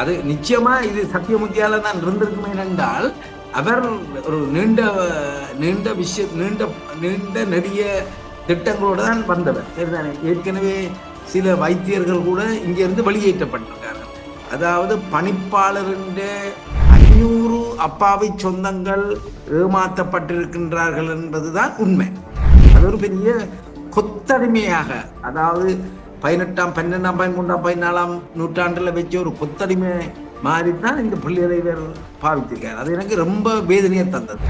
அது நிச்சயமா இது சத்தியமூர்த்தியால தான் இருந்திருக்குமே என்றால் அவர் ஒரு நீண்ட நீண்ட விஷயம் நீண்ட நீண்ட நெடிய திட்டங்களோடு தான் வந்தவர். சரிதானே? ஏற்கனவே சில வைத்தியர்கள் கூட இங்கிருந்து வெளியேற்றப்பட்டிருக்கார்கள். அதாவது பணிப்பாளரின் 500 அப்பாவி சொந்தங்கள் ஏமாற்றப்பட்டிருக்கின்றார்கள் என்பதுதான் உண்மை. அது ஒரு பெரிய கொத்தடிமையாக, அதாவது 18ஆம் 12ஆம் 13ஆம் 14ஆம் நூற்றாண்டுல வச்ச ஒரு கொத்தடிமை மாதிரிதான் இந்த பிள்ளைகளை பாவித்திருக்காரு. அது எனக்கு ரொம்ப வேதனையை தந்தது.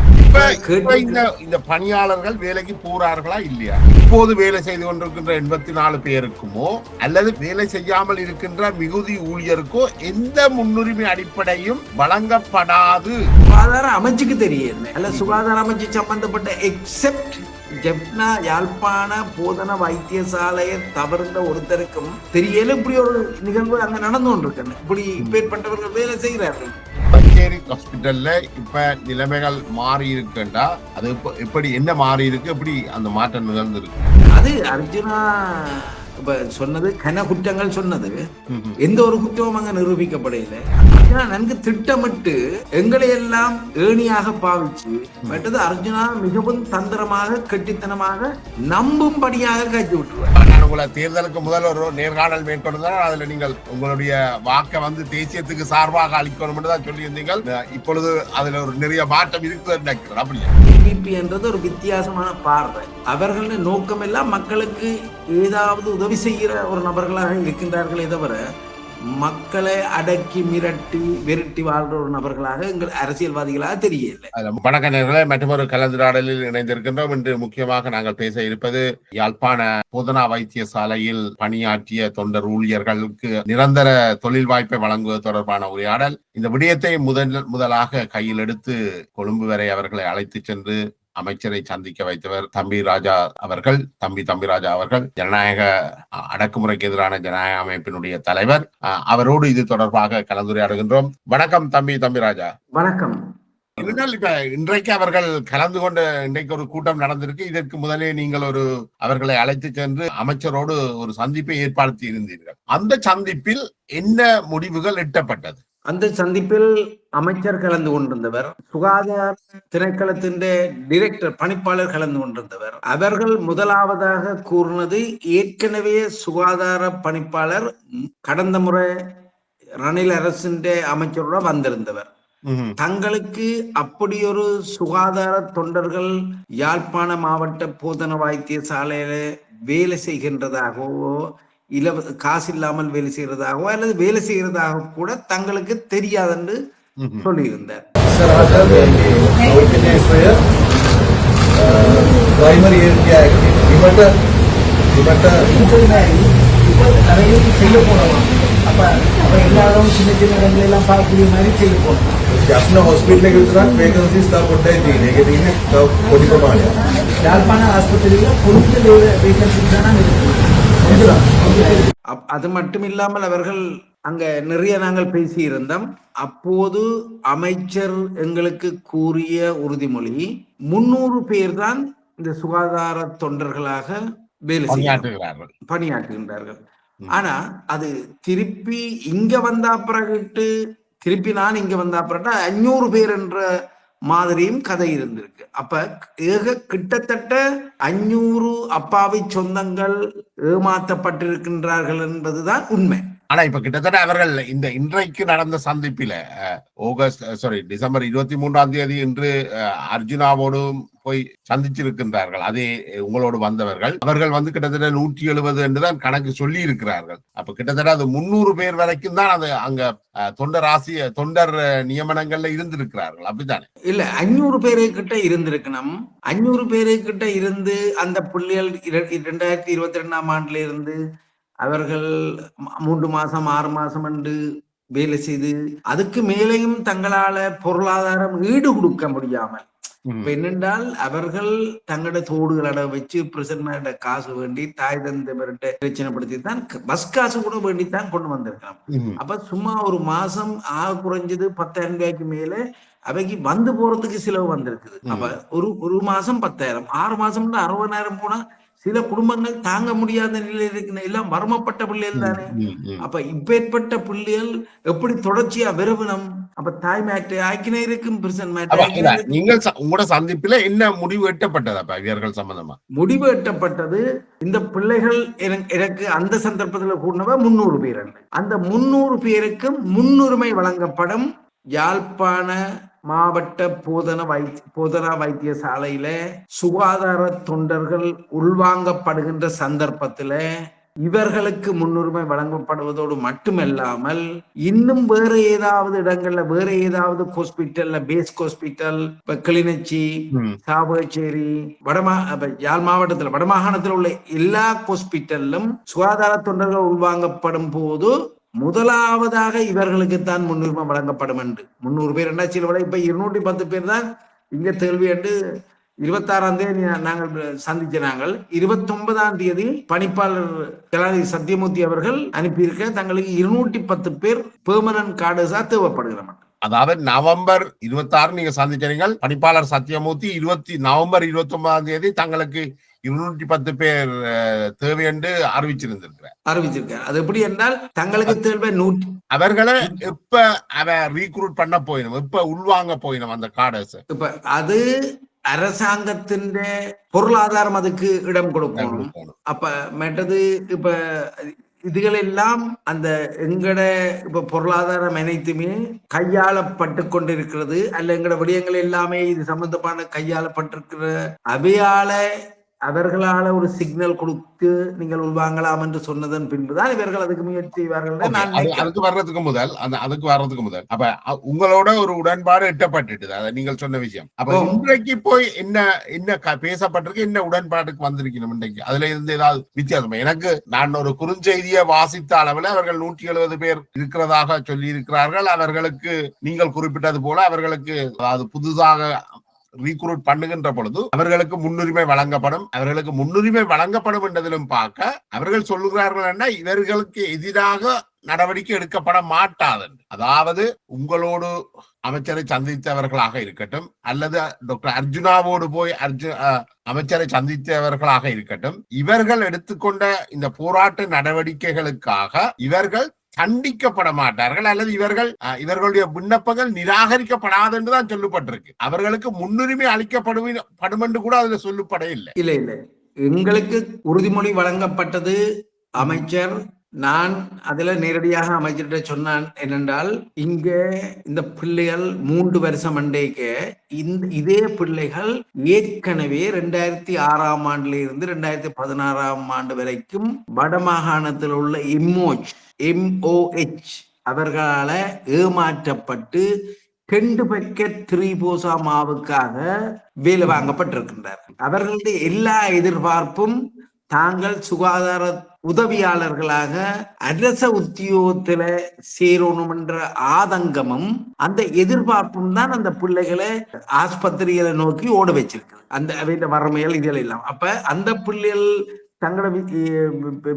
இந்த பணியாளர்கள் வேலைக்கு போறார்களா இல்லையா? இப்போது வேலை செய்து கொண்டிருக்கின்ற 84 பேருக்குமோ அல்லது வேலை செய்யாமல் இருக்கின்ற மிகுதி ஊழியருக்கோ எந்த முன்னுரிமை அடிப்படையும் வழங்கப்படாது. சுகாதார அமைச்சுக்கு தெரியல, அல்ல சுகாதார அமைச்சு சம்பந்தப்பட்ட எக்ஸெப்ட் ஜெப்னா யாழ்ப்பாண போதன வைத்தியசாலையை தவிர்ந்த ஒருத்தருக்கும் தெரியல இப்படி ஒரு நிகழ்வு அங்க நடந்து கொண்டிருக்கு. இப்படி இப்பேற்பட்டவர்கள் வேலை செய்கிறார்கள். பச்சேரி ஹாஸ்பிட்டல்ல இப்ப நிலைமைகள் மாறி இருக்குண்டா அது எப்படி என்ன மாறி இருக்கு, எப்படி அந்த மாற்றம் நிகழ்ந்திருக்கு? அது அர்ஜுனா இப்ப சொன்னது கன குற்றங்கள் சொன்னது, எந்த ஒரு குற்றமும் அங்க நிரூபிக்கப்படல. நன்கு திட்டமிட்டு எங்களை எல்லாம் ஏணியாக பாவிச்சு மற்றது அர்ஜுனா மிகவும் தந்திரமாக கெட்டித்தனமாக நம்பும்படியாக காய்ச்சி விட்டுருவார். உங்களை தேர்தலுக்கு முதல் ஒரு நேர்காணல் மேற்கொண்டுதான் அதுல நீங்கள் உங்களுடைய வாக்கை தேசியத்துக்கு சார்பாக அளிக்கணும் தான் சொல்லியிருந்தீர்கள். இப்பொழுது அதுல ஒரு நிறைய மாற்றம் இருக்குது நினைக்கிறேன். அப்படியே பிபி என்றது ஒரு வித்தியாசமான பார்வை. அவர்களின் நோக்கம் எல்லாம் மக்களுக்கு ஏதாவது உதவி செய்கிற ஒரு நபர்களாக இருக்கின்றார்களே தவிர மக்களை அடக்கி விரட்டி வாழ்ற ஒரு நபர்களாக எங்கள் அரசியல்வாதிகளாக தெரியல. வணக்க நேயர்களே, மற்றொரு கலந்துரையாடலில் இணைந்திருக்கின்றோம். இன்று முக்கியமாக நாங்கள் பேச இருப்பது யாழ்ப்பாண போதனா வைத்தியசாலையில் பணியாற்றிய தொண்டர் ஊழியர்களுக்கு நிரந்தர தொழில் வாய்ப்பை வழங்குவது தொடர்பான உரையாடல். இந்த விடயத்தை முதலாக கையில் எடுத்து கொழும்பு வரை அவர்களை அழைத்து சென்று அமைச்சரை சந்திக்க வைத்தவர் தம்பி ராஜா அவர்கள் ஜனநாயக அடக்குமுறைக்கு எதிரான ஜனநாயக அமைப்பினுடைய தலைவர். அவரோடு இது தொடர்பாக கலந்துரையாடுகின்றோம். வணக்கம் தம்பி ராஜா. வணக்கம். இப்ப இன்றைக்கு அவர்கள் கலந்து கொண்ட இன்றைக்கு ஒரு கூட்டம் நடந்திருக்கு. இதற்கு முதலே நீங்கள் அவர்களை அழைத்து சென்று அமைச்சரோடு ஒரு சந்திப்பை ஏற்படுத்தி இருந்தீர்கள். அந்த சந்திப்பில் என்ன முடிவுகள் எட்டப்பட்டது? அந்த சந்திப்பில் அமைச்சர் கலந்து கொண்டிருந்தவர், சுகாதார திணைக்களத்தின் டிரெக்டர் பணிப்பாளர் கலந்து கொண்டிருந்தவர். அவர்கள் முதலாவதாக கூறினது, ஏற்கனவே சுகாதார பணிப்பாளர் கடந்த முறை ரணில் அரசின் அமைச்சரோட வந்திருந்தவர். தங்களுக்கு அப்படி ஒரு சுகாதார தொண்டர்கள் யாழ்ப்பாண மாவட்ட போதன வைத்தியசாலையில வேலை செய்கின்றதாகவோ காசு இல்லாமல் வேலை செய்யறதாகவோ அல்லது வேலை செய்யறதாக கூட தங்களுக்கு தெரியாது என்று சொல்லியிருந்தார். எல்லாரும் சின்ன சின்ன இடங்கள் எல்லாம் பார்க்கக்கூடிய மாதிரி செய்ய போனோம். अपना हॉस्पिटल के वितरण वैकेंसीज तब होता है तीन के तीन तब कोटी प्रमाण है யாழ்ப்பாண ஆஸ்பத்திரியில் பொருட்கள் வேகன்சிஸ் தான் இருக்கு. அது மட்டுமில்லாமல் அவர்கள் அங்க நிறைய நாங்கள் பேசியிருந்தோம். அப்போது அமைச்சர் எங்களுக்கு கூறிய உறுதிமொழி 300 பேர் தான் இந்த சுகாதார தொண்டர்களாக வேலை பணியாற்றுகின்றார்கள். ஆனா அது திருப்பி இங்க வந்தா பிறகு திருப்பி நான் இங்க வந்தா பிறகு 500 பேர் என்ற மாதிரியும் கதை இருந்திருக்கு. அப்ப கிட்டத்தட்ட 500 அப்பாவி சொந்தங்கள் ஏமாற்றப்பட்டிருக்கின்றார்கள் என்பதுதான் உண்மை. ஆனா இப்ப கிட்டத்தட்ட அவர்கள் இந்த இன்றைக்கு நடந்த சந்திப்பில டிசம்பர் 23ஆம் தேதி இன்று அர்ஜுனாவோடும் போய் சந்திச்சிருக்கின்றார்கள். அதே உங்களோடு வந்தவர்கள் அவர்கள் கிட்டத்தட்ட 170 என்றுதான் கணக்கு சொல்லி இருக்கிறார்கள். அப்ப கிட்டத்தட்ட அது 300 பேர் வரைக்கும் தான் அது அங்க தொண்டர் நியமனங்கள்ல இருந்திருக்கிறார்கள். அப்படித்தானே? இல்ல, 500 பேரு கிட்ட இருந்திருக்கணும். 500 பேரு கிட்ட இருந்து அந்த புள்ளிகள் 2022ஆம் ஆண்டுல இருந்து அவர்கள் 3 மாசம் 6 மாசம் என்று வேலை செய்து அதுக்கு மேலேயும் தங்களால பொருளாதாரம் ஈடு கொடுக்க முடியாமல் என்னென்றால் அவர்கள் தங்களோட தோடுகளோட வச்சு பிரசன்ட காசு வேண்டி தாய் தந்தைவர்கிட்ட பிரச்சனைப்படுத்தி தான் பஸ் காசு கூட வேண்டித்தான் கொண்டு வந்திருக்கலாம். அப்ப சும்மா ஒரு மாசம் குறைஞ்சது 10,000 ரூபாய்க்கு மேல அவைக்கு போறதுக்கு செலவு வந்திருக்குது. அப்ப ஒரு மாசம் 10,000, 6 மாசம் 60,000 போனா சில குடும்பங்கள் தாங்க முடியாத நிலையில் இருக்கிற எல்லாம் வறுமப்பட்ட பிள்ளைகள் தானே. அப்ப இப்பேற்பட்ட பிள்ளைகள் எப்படி தொடர்ச்சியா விரும்பணும்? அப்ப தாய் மேட்டு ஆக்கினே இருக்கும், பிரசன் மேட்டு. நீங்கள் உங்களோட சந்திப்பில என்ன முடிவு எட்டப்பட்டது அப்ப இவர்கள் சம்பந்தமா? முடிவு எட்டப்பட்டது, இந்த பிள்ளைகள் எனக்கு அந்த சந்தர்ப்பத்தில் கூடினவ 300 பேர். அந்த 300 பேருக்கும் முன்னுரிமை வழங்கப்படும். யாழ்ப்பாண மாவட்ட போதனா வைத்தியசாலையில சுகாதார தொண்டர்கள் உள்வாங்கப்படுகின்ற சந்தர்ப்பத்தில இவர்களுக்கு முன்னுரிமை வழங்கப்படுவதோடு மட்டுமல்லாமல் இன்னும் வேற ஏதாவது இடங்கள்ல, வேற ஏதாவது ஹாஸ்பிட்டல்ல, பேஸ் ஹாஸ்பிட்டல், இப்ப கிளிநொச்சி, சாவகச்சேரி, யாழ் மாவட்டத்தில் வடமாகாணத்தில் உள்ள எல்லா ஹாஸ்பிட்டல்லும் சுகாதார தொண்டர்கள் உள்வாங்கப்படும் போது முதலாவதாக இவர்களுக்கு தான் முன்னுரிமை வழங்கப்படும் என்று. 300 பேர் என்ன சில விட இப்ப 210 பேர் தான் இங்க தேர்வு என்று 26ஆம் தேதி நாங்கள் சந்திச்ச. நாங்கள் 29ஆம் தேதி பணிப்பாளர் கலாநிதி சத்தியமூர்த்தி அவர்கள் அனுப்பியிருக்க தங்களுக்கு 210 பேர் பெர்மனன்ட் கார்டுஸா தேவைப்படுகிறோம். அதாவது நவம்பர் 26 நீங்க சந்திச்சீர்கள். பணிப்பாளர் சத்தியமூர்த்தி நவம்பர் 29ஆம் தேதி தங்களுக்கு 210 பேர் தேவை என்று அறிவிச்சிருக்கார். அது எப்படி என்றால் தங்களுக்கு தேவை 100. அவர்களை எப்ப ரீக்ரூட் பண்ண போயிடும், எப்ப உள்வாங்க போயிடும் அந்த கார்டர்ஸ்? இப்ப அது அரசாங்கத்தின் பொருளாதாரம் அதுக்கு இடம் கொடுக்கணும். அப்ப மற்றது இப்ப இதுகளெல்லாம் அந்த எங்கட இப்ப பொருளாதாரம் அனைத்துமே கையாளப்பட்டு கொண்டிருக்கிறது. அல்ல எங்கட விடயங்கள் எல்லாமே இது சம்பந்தமான கையாளப்பட்டிருக்கிற அவையால அவர்களால ஒரு சிக்னல் கொடுத்து நீங்கள் உள்வாங்கலாம் என்று சொன்னதன் பின்புதான் இவர்கள் அதுக்கு முயற்சி செய்வார்கள். அதுக்கு வர்றதுக்கு முதல் அப்ப உங்களோட ஒரு உடன்பாடு எட்டப்பட்டுட்டு அதை நீங்கள் சொன்ன விஷயம். அப்ப இன்றைக்கு போய் என்ன பேசப்பட்டிருக்கு, என்ன உடன்பாட்டுக்கு வந்திருக்கணும் இன்றைக்கு? அதுல இருந்து ஏதாவது வித்தியாசம்? எனக்கு நான் ஒரு குறுஞ்செய்தியை வாசித்த அளவில் அவர்கள் 170 பேர் இருக்கிறதாக சொல்லி இருக்கிறார்கள். அவர்களுக்கு நீங்கள் குறிப்பிட்டது போல அவர்களுக்கு அதாவது புதுதாக ரீக்ரூட் பண்ணுகின்ற பொழுது அவர்களுக்கு முன்னுரிமை வழங்கப்படும் என்றதிலும் பார்க்க அவர்கள் சொல்லுகிறார்கள் என்ன, இவர்களுக்கு எதிராக நடவடிக்கை எடுக்கப்பட மாட்டாது. அதாவது உங்களோடு அமைச்சரை சந்தித்தவர்களாக இருக்கட்டும், அல்லது டாக்டர் அர்ஜுனாவோடு போய் அமைச்சரை சந்தித்தவர்களாக இருக்கட்டும், இவர்கள் எடுத்துக்கொண்ட இந்த போராட்ட நடவடிக்கைகளுக்காக இவர்கள் கண்டிக்கப்பட மாட்டார்கள், அல்லது இவர்களுடைய விண்ணப்பங்கள் நிராகரிக்கப்படாது என்றுதான் சொல்லப்பட்டிருக்கு. அவர்களுக்கு முன்னுரிமை அளிக்கப்படும் என்று கூட அதுல சொல்லப்பட இல்லை. இல்ல எங்களுக்கு உறுதிமொழி வழங்கப்பட்டது. அமைச்சர் நான் அதுல நேரடியாக அமைச்சர்கிட்ட சொன்னான் என்னென்றால், இங்க இந்த பிள்ளைகள் 3 வருஷம் அண்டைக்கு இதே பிள்ளைகள் ஏற்கனவே 2006ஆம் ஆண்டுல இருந்து 2016ஆம் ஆண்டு வரைக்கும் வடமாகாணத்தில் உள்ள MOH அவர்களால ஏமாற்றப்பட்டு 2 பக்கெட் 3 போசா மாவுக்காக வேலை வாங்கப்பட்டிருக்கின்றார். அவர்களுடைய எல்லா எதிர்பார்ப்பும் தாங்கள் சுகாதார உதவியாளர்களாக அரச உத்தியோகத்துல சேரணும் என்ற ஆதங்கமும் அந்த எதிர்பார்ப்பும் தான் அந்த பிள்ளைகளை ஆஸ்பத்திரிகளை நோக்கி ஓட வச்சிருக்கு. அந்த வறுமைகள் இதெல்லாம் எல்லாம். அப்ப அந்த பிள்ளைகள் தங்களோட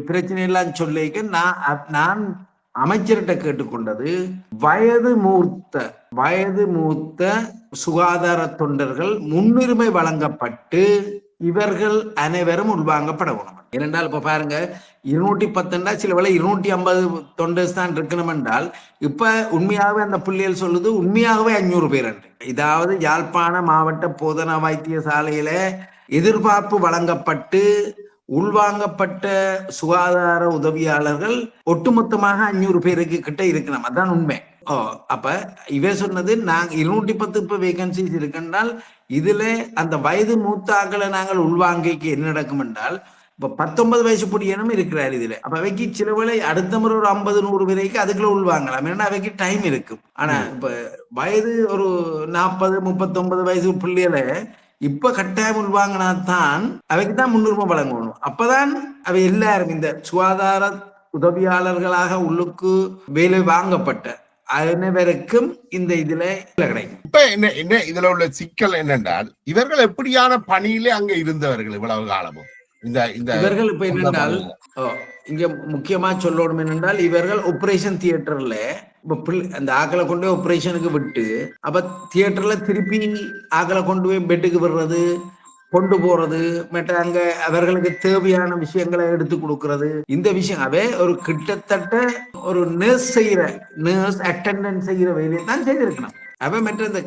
பிரச்சனை எல்லாம் சொல்லிக்க நான் அமைச்சர்கிட்ட கேட்டுக்கொண்டது, வயது மூத்த சுகாதார தொண்டர்கள் முன்னுரிமை வழங்கப்பட்டு இவர்கள் அனைவரும் உள்வாங்கப்படணும். ஏனென்றால் இப்ப பாருங்க 210 சில வேளை 250 தொண்டர்ஸ் தான் இருக்கணும் என்றால், இப்ப உண்மையாகவே அந்த பிள்ளைகள் சொல்லுது உண்மையாகவே 500 பேர் என்று. இதாவது யாழ்ப்பாண மாவட்ட போதனா வைத்தியசாலையில எதிர்பார்ப்பு வழங்கப்பட்டு உள்வாங்கப்பட்ட சுகாதார உதவியாளர்கள் ஒட்டுமொத்தமாக 500 பேருக்கு கிட்ட இருக்கணும். அதான் உண்மை. அப்ப இவ சொன்னது நாங்க 210 இப்ப வேகன்சிஸ் இருக்குன்றால் இதுல அந்த வயது மூத்தாக்களை நாங்கள் உள்வாங்கிக்கு என்ன நடக்கும் என்றால், இப்ப 19 வயசு பொடியனும் இருக்கிறார் இதுல. அப்ப அவைக்கு சில வேளை அடுத்த முறை ஒரு 50-100 பேரைக்கு அதுக்குள்ள உள்வாங்கலாம். ஏன்னா அவைக்கு டைம் இருக்கும். ஆனா இப்ப வயது ஒரு 40-39 வயசு பிள்ளைகளை இப்ப கட்டாயம் உள்வாங்கினாத்தான் அவைக்கு தான் முன்னுரிமை வழங்கணும். அப்பதான் அவை எல்லாரும் இந்த சுகாதார உதவியாளர்களாக உள்ளுக்கு வேலை வாங்கப்பட்ட அனைவருக்கும் இந்த இதுல கிடைக்கும். இப்ப என்ன இதுல உள்ள சிக்கல் என்னென்றால், இவர்கள் எப்படியான பணியிலே அங்க இருந்தவர்கள் இவ்வளவு காலமும் இவர்கள் இப்ப என்னென்றால் இங்க முக்கியமா சொல்லணும் என்னென்றால், இவர்கள் ஆபரேஷன் தியேட்டர்ல அந்த ஆக்களை கொண்டு போய் ஆபரேஷனுக்கு விட்டு அப்ப தியேட்டர்ல திருப்பி ஆக்களை கொண்டு போய் பெட்டுக்கு விடுறது, கொண்டு போறது, மற்ற அங்க அவர்களுக்கு தேவையான விஷயங்களை எடுத்து கொடுக்கறது, இந்த விஷயம் அவே ஒரு கிட்டத்தட்ட ஒரு நர்ஸ் அட்டெண்டன்ஸ் செய்கிற வேலையை தான் செய்திருக்கணும். அவ மற்ற இந்த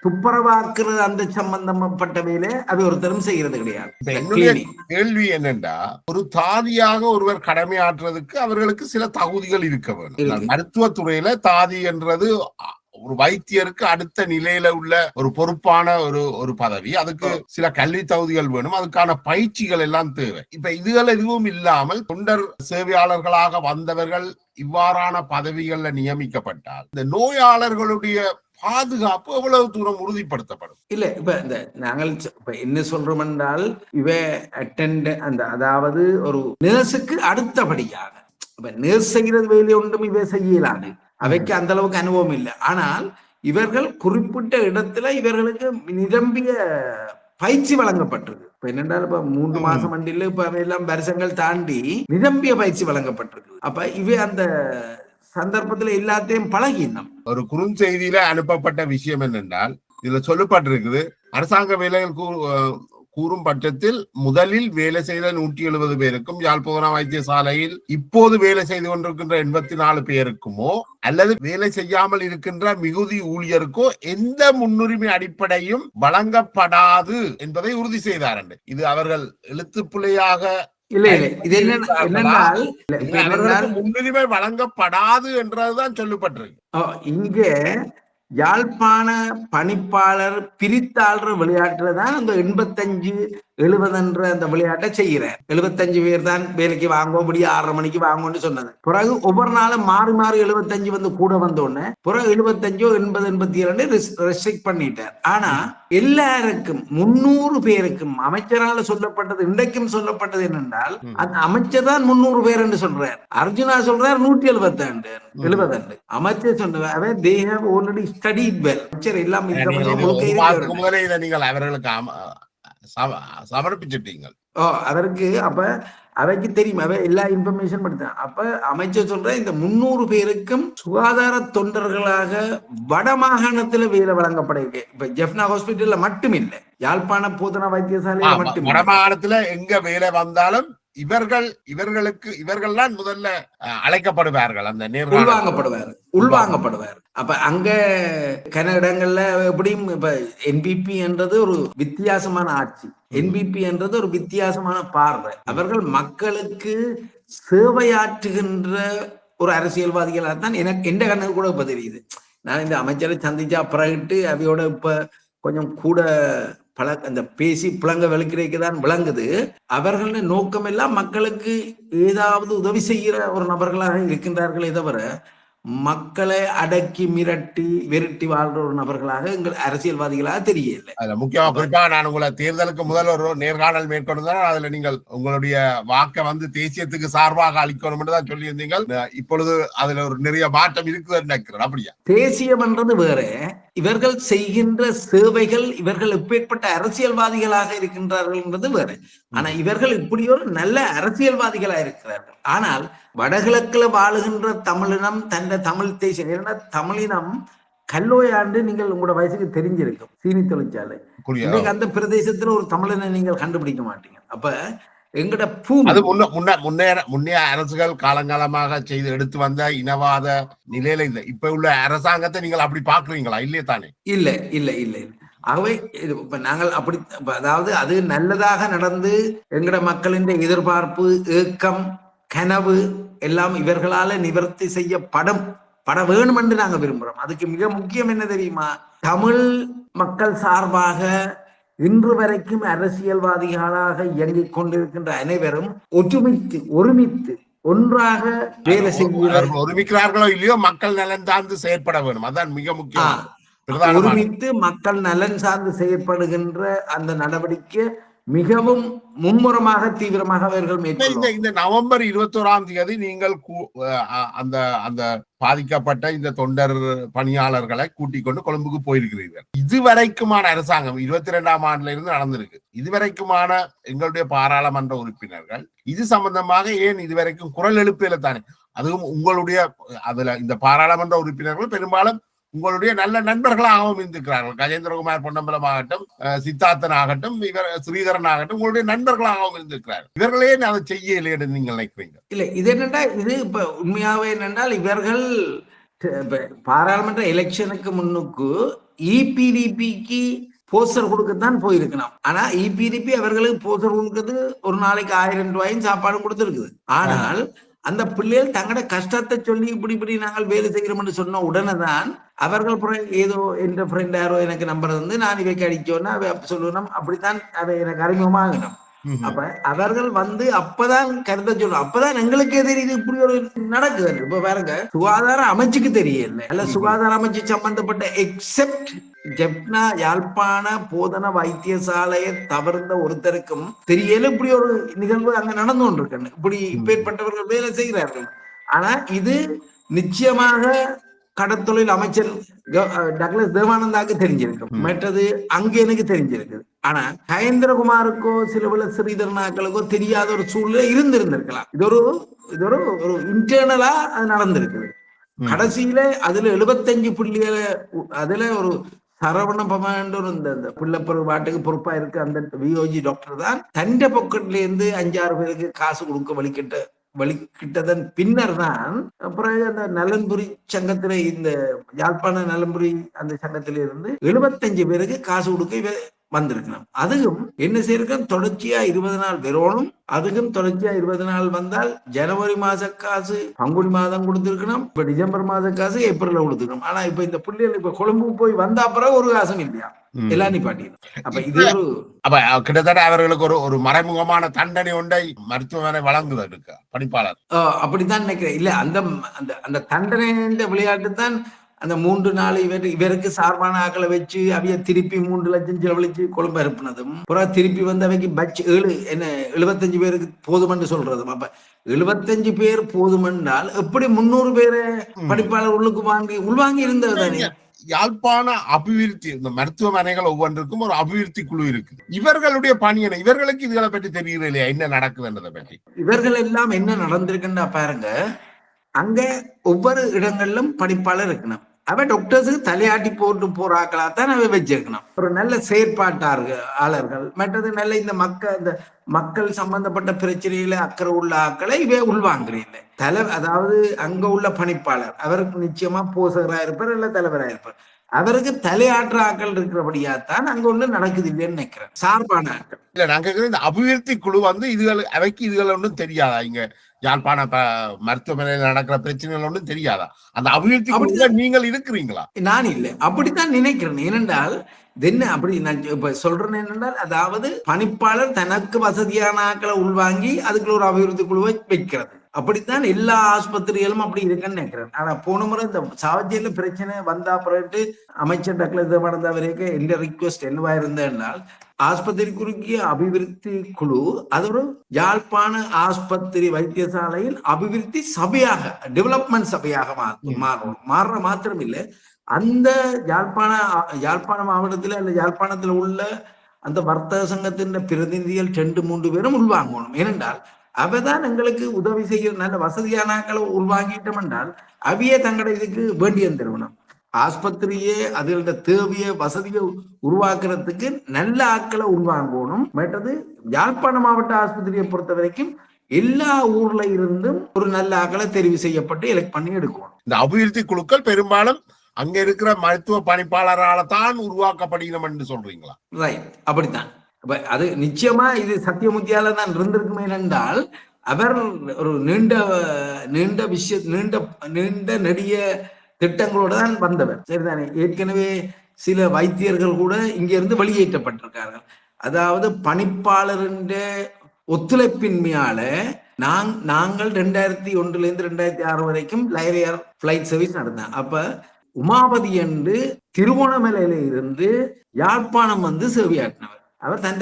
துப்புரவாக்குறது அந்த சம்பந்தப்பட்ட வேலை அது ஒருத்தரும் செய்கிறது கிடையாது. என்னுடைய கேள்வி என்னன்னா, ஒரு தாதியாக ஒருவர் கடமையாற்றுறதுக்கு அவர்களுக்கு சில தகுதிகள் இருக்க வேண்டும். மருத்துவத்துறையில தாதி என்றது ஒரு வைத்தியருக்கு அடுத்த நிலையில உள்ள ஒரு பொறுப்பான ஒரு பதவி. அதுக்கு சில கல்வி தகுதிகள் வேணும், அதுக்கான பயிற்சிகள் எல்லாம் தேவை. இப்ப இதுகள் எதுவும் இல்லாமல் தொண்டர் சேவையாளர்களாக வந்தவர்கள் இவ்வாறான பதவிகள்ல நியமிக்கப்பட்டால் இந்த நோயாளர்களுடைய பாதுகாப்பு எவ்வளவு தூரம் உறுதிப்படுத்தப்படும்? இல்ல இப்ப இந்த நாங்கள் இப்ப என்ன சொல்றோம் என்றால், இவ அதாவது ஒரு நர்ஸுக்கு அடுத்தபடியாக இப்ப நர்ஸ் செய்கிறது வேலை ஒன்றும் இவ செய்யலாது, அவைக்கு அந்த அளவுக்கு அனுபவம் இல்லை. ஆனால் இவர்கள் குறிப்பிட்ட இடத்துல இவர்களுக்கு நிரம்பிய பயிற்சி வழங்கப்பட்டிருக்கு. இப்ப என்னென்றால் இப்ப 3 மாசம் வண்டியில இப்ப எல்லாம் வருஷங்கள் தாண்டி நிரம்பிய பயிற்சி வழங்கப்பட்டிருக்கு. அப்ப இவ அந்த சந்தர்ப்பத்துல எல்லாத்தையும் பழகினோம். ஒரு குறுஞ்செய்தியில அனுப்பப்பட்ட விஷயம் என்னென்றால், இதுல சொல்லப்பட்டிருக்குது, அரசாங்க வேலைகள் கூறும் பட்சத்தில் முதலில் வேலை செய்த 170 பேருக்கும் யாழ்ப்பாண வைத்தியசாலையில் இப்போது வேலை செய்து கொண்டிருக்கின்ற 84 பேருக்குமோ அல்லது வேலை செய்யாமல் இருக்கின்ற மிகுதி ஊழியருக்கோ எந்த முன்னுரிமை அடிப்படையும் வழங்கப்படாது என்பதை உறுதி செய்தார். இது அவர்கள் எழுத்துப்பிழையாக இல்ல இது என்னென்னால் முன்னுரிமை வழங்கப்படாது என்றதுதான் சொல்லப்பட்டிருக்கு. இங்க யாழ்ப்பாண பணிப்பாளர் பிரித்தாள்ற விளையாட்டுலதான் அந்த 85-70 என்ற அந்த விளையாட்டை செய்கிறார். 75 பேர் தான் வேலைக்கு வாங்குவோம், 6:30 மணிக்கு வாங்குவோம்னு சொன்னது. பிறகு ஒவ்வொரு நாளும் மாறி 75 வந்து கூட வந்தோடனே பிறகு 75, 80, 82 ரெஸ்ட்ரிக்ட் பண்ணிட்டார். ஆனா எல்லாருக்கும் 300 பேருக்கும் அமைச்சரால சொல்லப்பட்டது, இன்றைக்கும் சொல்லப்பட்டது என்னென்றால், அந்த அமைச்சர் தான் 300 பேர் என்று சொல்றார். அர்ஜுனா சொல்றார் 172 அமைச்சர் சொன்ன they have already studied well. அமைச்சர் எல்லாம் நீங்கள் அவர்களுக்கு சமர்ப்பிச்சிட்டீங்க. அவருக்கு அப்ப அவைக்கு தெரியும், அவை எல்லா இன்ஃபர்மேஷன் படுத்தான். அப்ப அமைச்சர் சொல்ற இந்த 300 பேருக்கும் சுகாதார தொண்டர்களாக வட மாகாணத்துல வேலை வழங்கப்பட. இப்ப ஜெஃப்னா ஹாஸ்பிட்டல்ல மட்டும் இல்லை, யாழ்ப்பாண போதனா வைத்தியசாலையில மட்டும் வட மாகாணத்துல எங்க வேலை வந்தாலும் இவர்கள் தான் முதல்ல அழைக்கப்படுவார்கள், அந்த உள்வாங்கப்படுவார். அப்ப அங்க கன இடங்கள்ல எப்படியும் இப்ப என்பிபி என்றது ஒரு வித்தியாசமான ஆட்சி, என்பிபி என்றது ஒரு வித்தியாசமான பார்வை. அவர்கள் மக்களுக்கு சேவையாற்றுகின்ற ஒரு அரசியல்வாதிகளாக தான் எனக்கு எந்த கண்ணுக்கு கூட இப்ப தெரியுது. நான் இந்த அமைச்சரை சந்திச்சா பிறகு அவையோட இப்ப கொஞ்சம் கூட அந்த பேசி புழங்க வெளுக்கிறதுக்கு தான் விளங்குது. அவர்கள நோக்கம் எல்லாம் மக்களுக்கு ஏதாவது உதவி செய்கிற ஒரு நபர்களாக இருக்கின்றார்களே தவிர மக்களை அடக்கி மிரட்டி விரட்டி வாழ்ற ஒரு நபர்களாக எங்கள் அரசியல்வாதிகளாக தெரியல. முக்கியமா குறிப்பாக நான் உங்களை தேர்தலுக்கு முதல் ஒரு நேர்காணல் மேற்கொண்டால் அதுல நீங்கள் உங்களுடைய வாக்கை வந்து தேசியத்துக்கு சார்பாக அளிக்கணும் என்று தான் சொல்லியிருந்தீங்க. இப்பொழுது அதுல ஒரு நிறைய மாற்றம் இருக்குதுன்னு நினைக்கிறேன். அப்படியா? தேசியம் என்றது வேற, இவர்கள் செய்கின்ற சேவைகள், இவர்கள் எப்பேற்பட்ட அரசியல்வாதிகளாக இருக்கின்றார்கள் என்பது வேற. ஆனா இவர்கள் இப்படி ஒரு நல்ல அரசியல்வாதிகளா இருக்கிறார்கள். ஆனால் வடகிழக்குல வாழுகின்ற தமிழினம் தன்னை தமிழ் தேசியம், ஏன்னா தமிழினம் கல்லோயாண்டு நீங்கள் உங்களோட வயசுக்கு தெரிஞ்சிருக்கும், சீனி தொழிற்சாலை. இன்னைக்கு அந்த பிரதேசத்துல ஒரு தமிழனை நீங்கள் கண்டுபிடிக்க மாட்டீங்க. அப்ப எங்கட முன்னைய அரசுகள் காலங்காலமாக செய்து எடுத்து வந்த இனவாத நிலையில இல்லை. இப்ப உள்ள அரசாங்கத்தை நீங்கள் அப்படி பாக்குறீங்களா? இல்லையே தானே? இல்ல இல்ல இல்ல ஆகவே இப்ப நாங்கள் அப்படி, அதாவது அது நல்லதாக நடந்து எங்கட மக்களின் எதிர்பார்ப்பு, ஏக்கம், கனவு எல்லாம் இவர்களால நிவர்த்தி செய்யப்பட வேணும் என்று நாங்க விரும்புறோம். அதுக்கு மிக முக்கியம் என்ன தெரியுமா? தமிழ் மக்கள் சார்பாக இன்று வரைக்கும் அரசியல்வாதிகளாக இயங்கிக் கொண்டிருக்கின்ற அனைவரும் ஒருமித்து ஒன்றாக வேலை செய்கிறார்கள். ஒருமிக்கிறார்களோ இல்லையோ மக்கள் நலன் சார்ந்து செயற்பட வேண்டும். அதான் மிக முக்கியம். ஒருமித்து மக்கள் நலன் சார்ந்து செயற்படுகின்ற அந்த நடவடிக்கை மிகவும் மும்முரமாக தீவிரமாக அவர்கள் மேற்கொள்ளும். இந்த நவம்பர் 21ஆம் தேதி நீங்கள் அந்த பாதிக்கப்பட்ட இந்த தொண்டர் பணியாளர்களை கூட்டிக் கொண்டு கொழும்புக்கு போயிருக்கிறீர்கள். இதுவரைக்குமான அரசாங்கம் 22ஆம் ஆண்டுல இருந்து நடந்திருக்கு. இதுவரைக்குமான எங்களுடைய பாராளுமன்ற உறுப்பினர்கள் இது சம்பந்தமாக ஏன் இதுவரைக்கும் குரல் எழுப்பல தானே? அதுவும் உங்களுடைய அதுல இந்த பாராளுமன்ற உறுப்பினர்கள் பெரும்பாலும் உங்களுடைய நல்ல நண்பர்களாகவும் இருந்திருக்கிறார்கள். கஜேந்திரகுமார் பொன்னம்பலம் ஆகட்டும், சித்தார்த்தன் ஆகட்டும், இவர் ஸ்ரீதரன் ஆகட்டும், உங்களுடைய நண்பர்களாகவும் இருந்திருக்கிறார்கள். இவர்களே அதை செய்யலை என்று நீங்கள் நினைக்கிறீங்க? இல்ல, இது என்னண்டா, இது இப்ப உண்மையாவே என்னென்றால் இவர்கள் பாராளுமன்ற எலெக்ஷனுக்கு முன்னுக்கு இபிடிபிக்கு போஸ்டர் கொடுக்கத்தான் போயிருக்கணும். ஆனா இபிடிபி அவர்களுக்கு போஸ்டர் கொடுக்கிறது ஒரு நாளைக்கு 1000 ரூபாயும் சாப்பாடும் கொடுத்துருக்குது. ஆனால் அந்த பிள்ளைகள் தங்களோட கஷ்டத்தை சொல்லி இப்படி நாங்கள் வேலை செய்கிறோம்னு சொன்ன உடனே தான் அவர்கள் ஏதோ என்ற ஃப்ரெண்ட் யாரோ எனக்கு நம்பர் வந்து நான் இவைக்கு அடிச்சோன்னா அவை சொல்லணும், அப்படித்தான் அவை எனக்கு அறிமுகமாகணும். அப்ப அவர்கள் வந்து அப்பதான் கருத சொல்லணும். அப்பதான் எங்களுக்கே தெரியுது இப்படி ஒரு நடக்குது. இப்ப பாருங்க, சுகாதார அமைச்சுக்கு தெரியல, அல்ல சுகாதார அமைச்சு சம்பந்தப்பட்ட எக்ஸெப்ட் ஜெப்னா யாழ்ப்பாண போதன வைத்தியசாலையை தவிர்ந்த ஒருத்தருக்கும் தெரியல இப்படி ஒரு நிகழ்வு அங்க நடந்து கொண்டிருக்கு. இப்படி இப்பேற்பட்டவர்கள் வேலை செய்கிறார்கள். ஆனா இது நிச்சயமாக கடற்தொழில் அமைச்சர் டக்ளஸ் தேவானந்தாக்கு தெரிஞ்சிருக்கு, மற்றது அங்க எனக்கு தெரிஞ்சிருக்கு. ஆனா கஜேந்திரகுமாருக்கோ சில ஸ்ரீதரனாக்களுக்கோ தெரியாத ஒரு சூழ்நிலை இருந்திருந்திருக்கலாம். இது ஒரு இன்டர்னலா அது நடந்திருக்குது. கடைசியில அதுல 75 புள்ளிகளை அதுல ஒரு சரவண பவன் இந்த பிள்ளைப்பரு பாட்டுக்கு பொறுப்பா இருக்கு அந்த விஓஜி டாக்டர் தான் தண்ட பொக்கெட்ல இருந்து 5-6 பேருக்கு காசு கொடுக்க வலிக்கிட்டதன் பின்னர் தான் அப்புறம் அந்த நலன்புரி சங்கத்துல, இந்த யாழ்ப்பாண நலன்புரி அந்த சங்கத்தில இருந்து 75 பேருக்கு காசு கொடுக்க வந்திருக்கணும். அதுவும் என்ன செய்யிருக்கோம், தொடர்ச்சியா 20 நாள் வெறும், அதுக்கும் தொடர்ச்சியா 20 நாள் வந்தால் ஜனவரி மாச காசு பங்குனி மாதம் கொடுத்திருக்கணும், இப்ப டிசம்பர் மாச காசு ஏப்ரல்ல கொடுத்துருக்கணும். ஆனா இப்ப இந்த புள்ளிகள் இப்ப கொழும்பு போய் வந்த அப்புறம் ஒரு காசும் இல்லையா, எல்லாம் நிப்பாட்டிடும். அப்ப இது அப்ப கிட்டத்தட்ட அவர்களுக்கு ஒரு மறைமுகமான தண்டனை ஒன்றை மருத்துவமனை வழங்குது பணிப்பாளர். அப்படித்தான் நினைக்கிறேன். இல்ல, அந்த அந்த தண்டனை விளையாட்டு தான் அந்த 3 நாள் இவருக்கு சார்பான ஆக்களை வச்சு அவைய திருப்பி 3 லட்சம் செலவழிச்சு கொழும்பு அனுப்புனதும், அப்புறம் திருப்பி வந்து அவைக்கு பட்ஜ் 75 பேருக்கு போதுமென்று சொல்றதும். அப்ப 75 பேர் போதுமென்றால் எப்படி 300 பேரை படிப்பாளர் உள்வாங்கி இருந்தது தானே. யாழ்ப்பாண அபிவிருத்தி, இந்த மருத்துவமனைகள் ஒவ்வொன்றுக்கும் ஒரு அபிவிருத்தி குழு இருக்குது. இவர்களுடைய பணி என்ன? இவர்களுக்கு இதுகளை பற்றி தெரியுது இல்லையா, என்ன நடக்குதுன்றதை பற்றி? இவர்கள் எல்லாம் என்ன நடந்திருக்குன்னா பாருங்க, அங்க ஒவ்வொரு இடங்களிலும் படிப்பாளர் இருக்கணும். அவ டாக்டர்ஸுக்கு தலையாட்டி போட்டு போறாக்களாத்தான் அவை வச்சிருக்கணும். ஒரு நல்ல செயற்பாட்டாளர்கள், மற்றது நல்ல இந்த மக்கள் சம்பந்தப்பட்ட பிரச்சனையில அக்கறை உள்ள ஆக்களை இவை உள்வாங்குறீங்க. அதாவது அங்க உள்ள பணிப்பாளர் அவருக்கு நிச்சயமா போசகராக இருப்பார், இல்ல தலைவராக இருப்பார். அவருக்கு தலையாற்ற ஆக்கள் இருக்கிறபடியாத்தான் அங்க ஒண்ணு நடக்குது இல்லைன்னு நினைக்கிறேன், சார்பான ஆக்கள். இல்ல, நாங்க இந்த அபிவிருத்தி குழு வந்து அவைக்கு இதுகள் ஒன்றும் தெரியாதா? இங்க யாழ்ப்பாண மருத்துவமனையில் நடக்கிற பிரச்சனைகள் ஒன்றும் தெரியாதா? அந்த அபிவிருத்தி குழுல நீங்கள் இருக்கிறீங்களா? நான் இல்லை, அப்படித்தான் நினைக்கிறேன். ஏனென்றால் என்ன அப்படி நான் இப்ப சொல்றேன் என்னென்றால், அதாவது பணிப்பாளர் தனக்கு வசதியான ஆக்களை உள்வாங்கி அதுக்குள்ள ஒரு அபிவிருத்தி குழுவை வைக்கிறது. அப்படித்தான் எல்லா ஆஸ்பத்திரிகளும் அப்படி இருக்குன்னு நினைக்கிறேன். ஆனா போன முறை இந்த சாவச்சேரியில பிரச்சனை வந்தா பிறகு அமைச்சர் டக்ளஸ் தேவானந்தா வரைக்கும் எந்த ரிக்வெஸ்ட் என்னவா இருந்தேன்னால், ஆஸ்பத்திரி குறுக்கிய அபிவிருத்தி குழு அது ஒரு யாழ்ப்பாண ஆஸ்பத்திரி வைத்தியசாலையில் அபிவிருத்தி சபையாக, டெவலப்மெண்ட் சபையாக மாறுற மாத்திரம் இல்லை, அந்த யாழ்ப்பாண மாவட்டத்தில் அல்ல யாழ்ப்பாணத்தில் உள்ள அந்த வர்த்தக சங்கத்தின் பிரதிநிதிகள் 2-3 பேரும் உள்வாங்கணும். ஏனென்றால் அவதான் எங்களுக்கு உதவி செய்ய நல்ல வசதியான ஆக்களை உள்வாங்கிட்டோம் என்றால் அவையே தங்களை இதுக்கு வேண்டிய தருவணும். ஆஸ்பத்திரியே அதோட தேவைய வசதியை உருவாக்குறதுக்கு நல்ல ஆக்களை உள்வாங்கணும். மற்றது யாழ்ப்பாண மாவட்ட ஆஸ்பத்திரியை பொறுத்த வரைக்கும் எல்லா ஊர்ல இருந்தும் ஒரு நல்ல ஆக்களை தெரிவு செய்யப்பட்டு எலெக்ட் பண்ணி எடுக்கணும். இந்த அபிவிருத்தி குழுக்கள் பெரும்பாலும் அங்க இருக்கிற மருத்துவ பணிப்பாளரால தான் உருவாக்கப்படுகிறோம் என்று சொல்றீங்களா? ரைட், அப்படித்தான். அது நிச்சயமா இது சத்தியமுத்தியால தான் இருந்திருக்குமே என்றால், அவர் ஒரு நீண்ட நெடிய திட்டங்களோட தான் வந்தவர், சரிதானே. ஏற்கனவே சில வைத்தியர்கள் கூட இங்க இருந்து வெளியேற்றப்பட்டிருக்கார்கள். அதாவது பணிப்பாளரின் ஒத்துழைப்பின்மையால நாங்கள் 2001 இருந்து 2006 வரைக்கும் லையர் பிளைட் சர்வீஸ் நடந்தேன். அப்ப உமாபதி என்று திருவோணமலையில இருந்து யாழ்ப்பாணம் வந்து சேவையாற்றினவர். அவர் தன்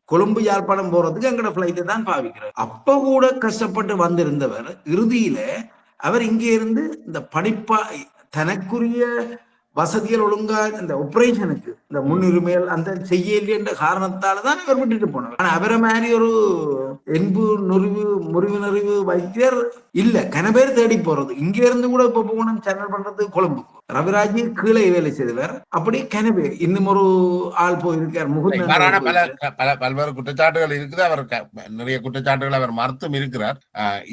கொழும்பு யாழ்ப்பாணம் போறதுக்கு எங்கட பிளைட்டை தான் பாவிக்கிறார். அப்ப கூட கஷ்டப்பட்டு வந்திருந்தவர் இறுதியில அவர் இங்கே இருந்து இந்த தனக்குரிய வசதிகள் ஒழுங்கா இந்த ஆபரேஷனுக்கு இந்த முன்னுரிமைகள் அந்த செய்யல என்ற காரணத்தாலதான் அவர் விட்டுட்டு போனார். ஆனா அவரை மாதிரி ஒரு முறிவு நெறிவு வைத்தியர் இல்ல, கன பேர் தேடி போறது. இங்க இருந்து கூட இப்ப போகணும் சேனல் பண்றது கொழும்புக்கு. ரவிராஜ் கீழே வேலை செய்தவர். அப்படி கனவே இன்னும் ஒரு ஆள் போயிருக்கார் இவ்வாறான பல முகுந்தன். பல்வேறு குற்றச்சாட்டுகள் இருக்குது. அவர் நிறைய குற்றச்சாட்டுகள் அவர் மறுத்தும் இருக்கிறார்.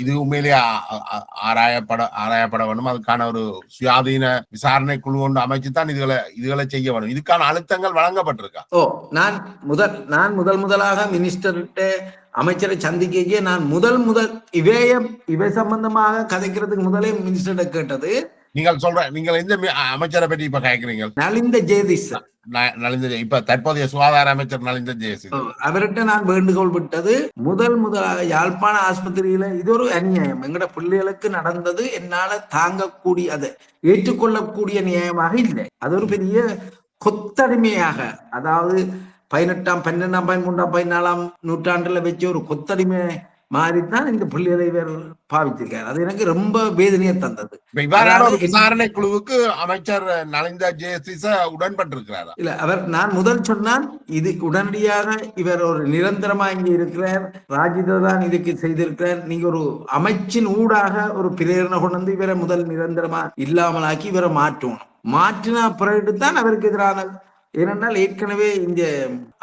இது உண்மையிலேயே ஆராயப்பட வேண்டும். அதுக்கான ஒரு சுயாதீன விசாரணை குழு ஒன்று அமைச்சுத்தான் இதுகளை செய்ய வேண்டும். இதுக்கான அழுத்தங்கள் வழங்கப்பட்டிருக்கா? நான் முதலாக மினிஸ்டர்கிட்ட அமைச்சரை சந்திக்க நான் முதல் இவை சம்பந்தமாக கதைக்கிறதுக்கு முதலே மினிஸ்டர் கேட்டது. நீங்கள் எந்த அமைச்சரை பற்றி இப்ப கேட்கிறீங்க? நலிந்த ஜெயதீஷ். இப்ப தற்போதைய சுகாதார அமைச்சர் நலிந்த ஜெயதீஷ் அவர்கிட்ட நான் வேண்டுகோள் விட்டது, முதலாக யாழ்ப்பாண ஆஸ்பத்திரியில இது ஒரு அநியாயம், எங்கட பிள்ளைகளுக்கு நடந்தது என்னால தாங்கக்கூடிய அதை ஏற்றுக்கொள்ளக்கூடிய நியாயமாக இல்லை. அது ஒரு பெரிய கொத்தடிமையாக, அதாவது 18ஆம் 12ஆம் 13ஆம் 14ஆம் நூற்றாண்டுல வச்சு ஒரு கொத்தடிமை மாறித்தான் இந்த பிள்ளைகளை இவர் பாவிச்சிருக்காரு. அது எனக்கு ரொம்ப வேதனையை தந்தது. விசாரணை குழுவுக்கு அமைச்சர் நலிந்த ஜெயதீஷ உடன்பட்டிருக்கிறாரா? இல்ல, நான் முதல் சொன்னான் இது உடனடியாக இவர் ஒரு நிரந்தரமா இங்க இருக்கிறார், ராஜித தான் இதுக்கு செய்திருக்கிறார், நீங்க ஒரு அமைச்சின் ஊடாக ஒரு பிரேரணை கொண்டு வந்து இவரை முதல் நிரந்தரமா இல்லாமலாக்கி இவரை மாற்றின பிறகு தான் அவருக்கு எதிரான. ஏனென்றால் ஏற்கனவே இந்த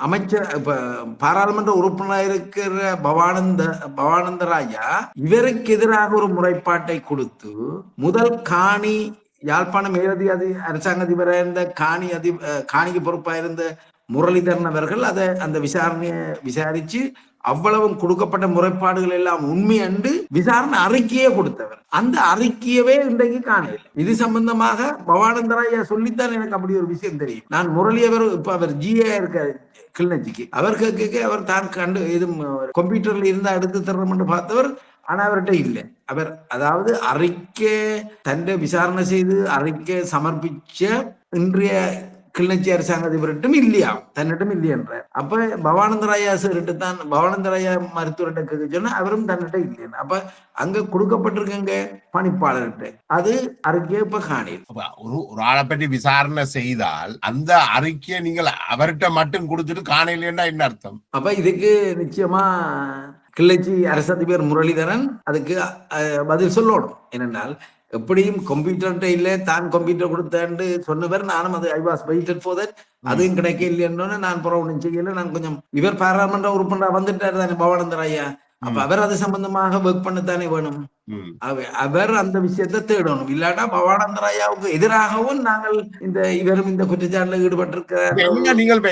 அமைச்சர் பாராளுமன்ற உறுப்பினராக இருக்கிற பவானந்த ராஜா இவருக்கு எதிராக ஒரு முறைப்பாட்டை கொடுத்து முதல் காணி யாழ்ப்பாணம் மேலதி அரசாங்க அதிபராக இருந்த காணிக்கு பொறுப்பாக இருந்த முரளிதரன் அவர்கள் அந்த விசாரணையை விசாரிச்சு அவ்வளவும் கொடுக்கப்பட்ட முறைப்பாடுகள் எல்லாம் உண்மை என்று விசாரணை அறிக்கையே கொடுத்தவர். அந்த அறிக்கையவே இன்றைக்கு காணவில்லை. இது சம்பந்தமாக பவானந்தராயா சொல்லித்தான் எனக்கு அப்படி ஒரு விஷயம் தெரியும். நான் முரளியவர் இப்ப அவர் ஜிஏ இருக்காரு கிளிநொச்சிக்கு, அவர் கேட்க அவர் தான் கண்டு இது கம்ப்யூட்டர்ல இருந்தா எடுத்து தர்றோம்னு பார்த்தவர். ஆனா அவர்கிட்ட இல்லை. அவர் அதாவது அறிக்கை தன்னை விசாரணை செய்து அறிக்கை சமர்ப்பிச்ச இன்றைய கிளிநொச்சி அரசாங்க அதிபரிட்டும் இல்லையா, தன்னிடம் இல்லை என்றார். அப்ப பவானந்தராயா சார்கிட்ட தான் பவானந்தராயா மருத்துவர்கிட்ட கேட்க சொன்னா அவரும் தன்னிட்ட இல்லையா. அப்ப அங்க கொடுக்கப்பட்டிருக்கங்க பணிப்பாளர்கிட்ட அது அறிக்கையை இப்ப காணில். ஒரு ஆளை பற்றி விசாரணை செய்தால் அந்த அறிக்கையை நீங்கள் அவர்கிட்ட மட்டும் கொடுத்துட்டு காணலைன்னா என்ன அர்த்தம்? அப்ப இதுக்கு நிச்சயமா கிளிநொச்சி அரசு அதிபர் முரளிதரன் அதுக்கு பதில் சொல்லணும். ஏனென்றால் எப்படியும் கம்ப்யூட்டர்கிட்ட இல்லை, தான் கம்ப்யூட்டர் கொடுத்தேன்னு சொன்னவர். நானும் அது I was weighted for that, அதுவும் கிடைக்க இல்லைன்னு நான் புறம் ஒன்றும் செய்யல. நான் கொஞ்சம் இவர் பாராளுமன்ற உறுப்பினரா வந்துட்டாரு தானே பவானந்தராயா, அப்ப அவர் அது சம்பந்தமாக ஒர்க் பண்ணத்தானே வேணும். அவர் அந்த விஷயத்தை தேடணும். இல்லாட்டா பவானந்தராயாவுக்கு எதிராகவும் நாங்கள் இவரும் இந்த குற்றச்சாட்டுல ஈடுபட்டிருக்க. நீங்கள்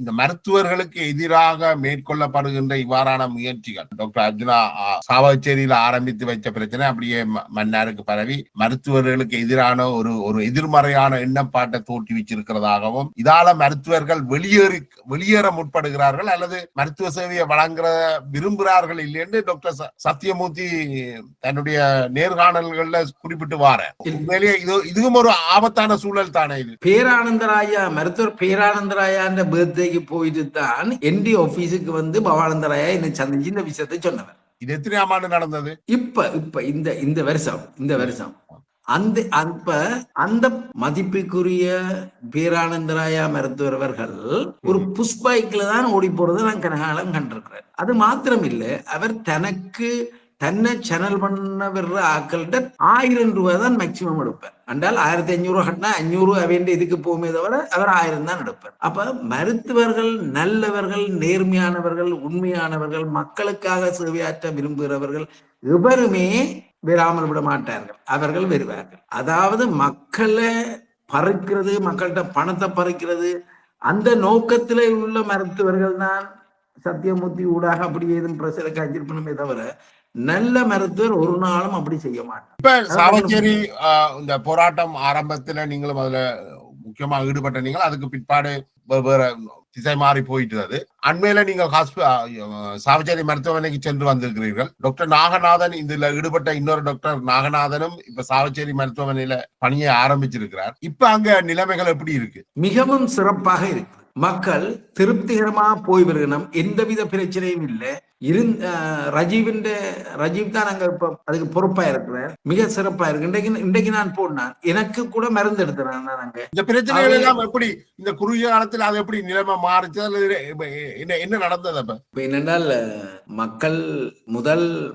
இந்த மருத்துவர்களுக்கு எதிராக மேற்கொள்ளப்படுகின்ற இவ்வாறான முயற்சிகள் டாக்டர் அர்ஜுனா சாவகச்சேரியில ஆரம்பித்து வைத்த பிரச்சனை அப்படியே மன்னாருக்கு பரவி மருத்துவர்களுக்கு எதிரான ஒரு எதிர்மறையான எண்ணப்பாட்டை தோற்றி வச்சிருக்கிறதாகவும், இதால மருத்துவர்கள் வெளியேற முற்படுகிறார்கள் அல்லது மருத்துவ சேவையை வழங்குற விரும்புகிறார்கள் இல்லைன்னு டாக்டர் சத்தியமூர்த்தி தன்னுடைய நேர்காணல்கள்ல குறிப்பிட்டு வார. உண்மையிலேயே இதுவும் ஒரு ஆபத்தான சூழல் தானே. இது பேரானந்தராயா மருத்துவர் பேரானந்தராயா பர்த்டேக்கு போயிட்டு தான் என்டி ஆபீஸுக்கு வந்து பவானந்தராயா என்னை சந்திச்சு இந்த விஷயத்தை சொன்னவர். இது எத்தனையாம் ஆண்டு நடந்தது? இப்ப இந்த வருஷம் அந்த மதிப்புக்குரிய பேரானந்தராயா மருத்துவர் அவர்கள் ஒரு புஷ் பைக்ல தான் ஓடி போறதை நான் கனகாலம் கண்டிருக்கிறேன். அது மாத்திரம் இல்ல, அவர் தன்னை சேனல் பண்ண வர்ற ஆக்கள்கிட்ட 1000 ரூபாய் தான் மேக்சிமம் எடுப்பார். அண்டால் 1500 கட்டினா 500 வேண்டிய இதுக்கு போகுமே தவிர அவர் 1000 தான் எடுப்பார். அப்ப மருத்துவர்கள் நல்லவர்கள், நேர்மையானவர்கள், உண்மையானவர்கள், மக்களுக்காக சேவையாற்ற விரும்புகிறவர்கள் எவருமே விடாமல் விட மாட்டார்கள். அவர்கள் வருவார்கள். அதாவது மக்களை பறிக்கிறது, மக்கள்கிட்ட பணத்தை பறிக்கிறது, அந்த நோக்கத்திலே உள்ள மருத்துவர்கள் தான் சத்தியமூர்த்தி ஊடாக அப்படி ஏதும் பிரச்சனை காய்ச்சிருப்பணுமே தவிர நல்ல மருத்துவர் ஒரு நாளும் அப்படி செய்ய மாட்டார். இப்ப சாவச்சேரி இந்த போராட்டம் ஆரம்பத்துல நீங்களும் அதுல முக்கியமா ஈடுபட்ட நீங்கள் அதுக்கு பிற்பாடு வேற திசை மாறி போயிட்டு அண்மையில நீங்கள் சாவச்சேரி மருத்துவமனைக்கு சென்று வந்திருக்கிறீர்கள். டாக்டர் நாகநாதன் இதுல ஈடுபட்ட இன்னொரு டாக்டர் நாகநாதனும் இப்ப சாவச்சேரி மருத்துவமனையில பணியை ஆரம்பிச்சிருக்கிறார். இப்ப அங்க நிலைமைகள் எப்படி இருக்கு? மிகவும் சிறப்பாக இருக்கு. மக்கள் திருப்திகரமா போய் வருகணும், எந்தவித பிரச்சனையும் இல்லை. ரஜீவ் தான் அங்க இப்ப அதுக்கு பொறுப்பா இருக்கிறார். மிக சிறப்பா இருக்கு. இன்றைக்கு நான் போனேன், எனக்கு கூட மருந்து எடுத்துறேன். அங்க இந்த பிரச்சனைகள் எல்லாம் எப்படி இந்த குறுகிய காலத்துல அது எப்படி நிலைமை மாறிச்சு, என்ன நடந்தது? அப்ப என்னென்னால்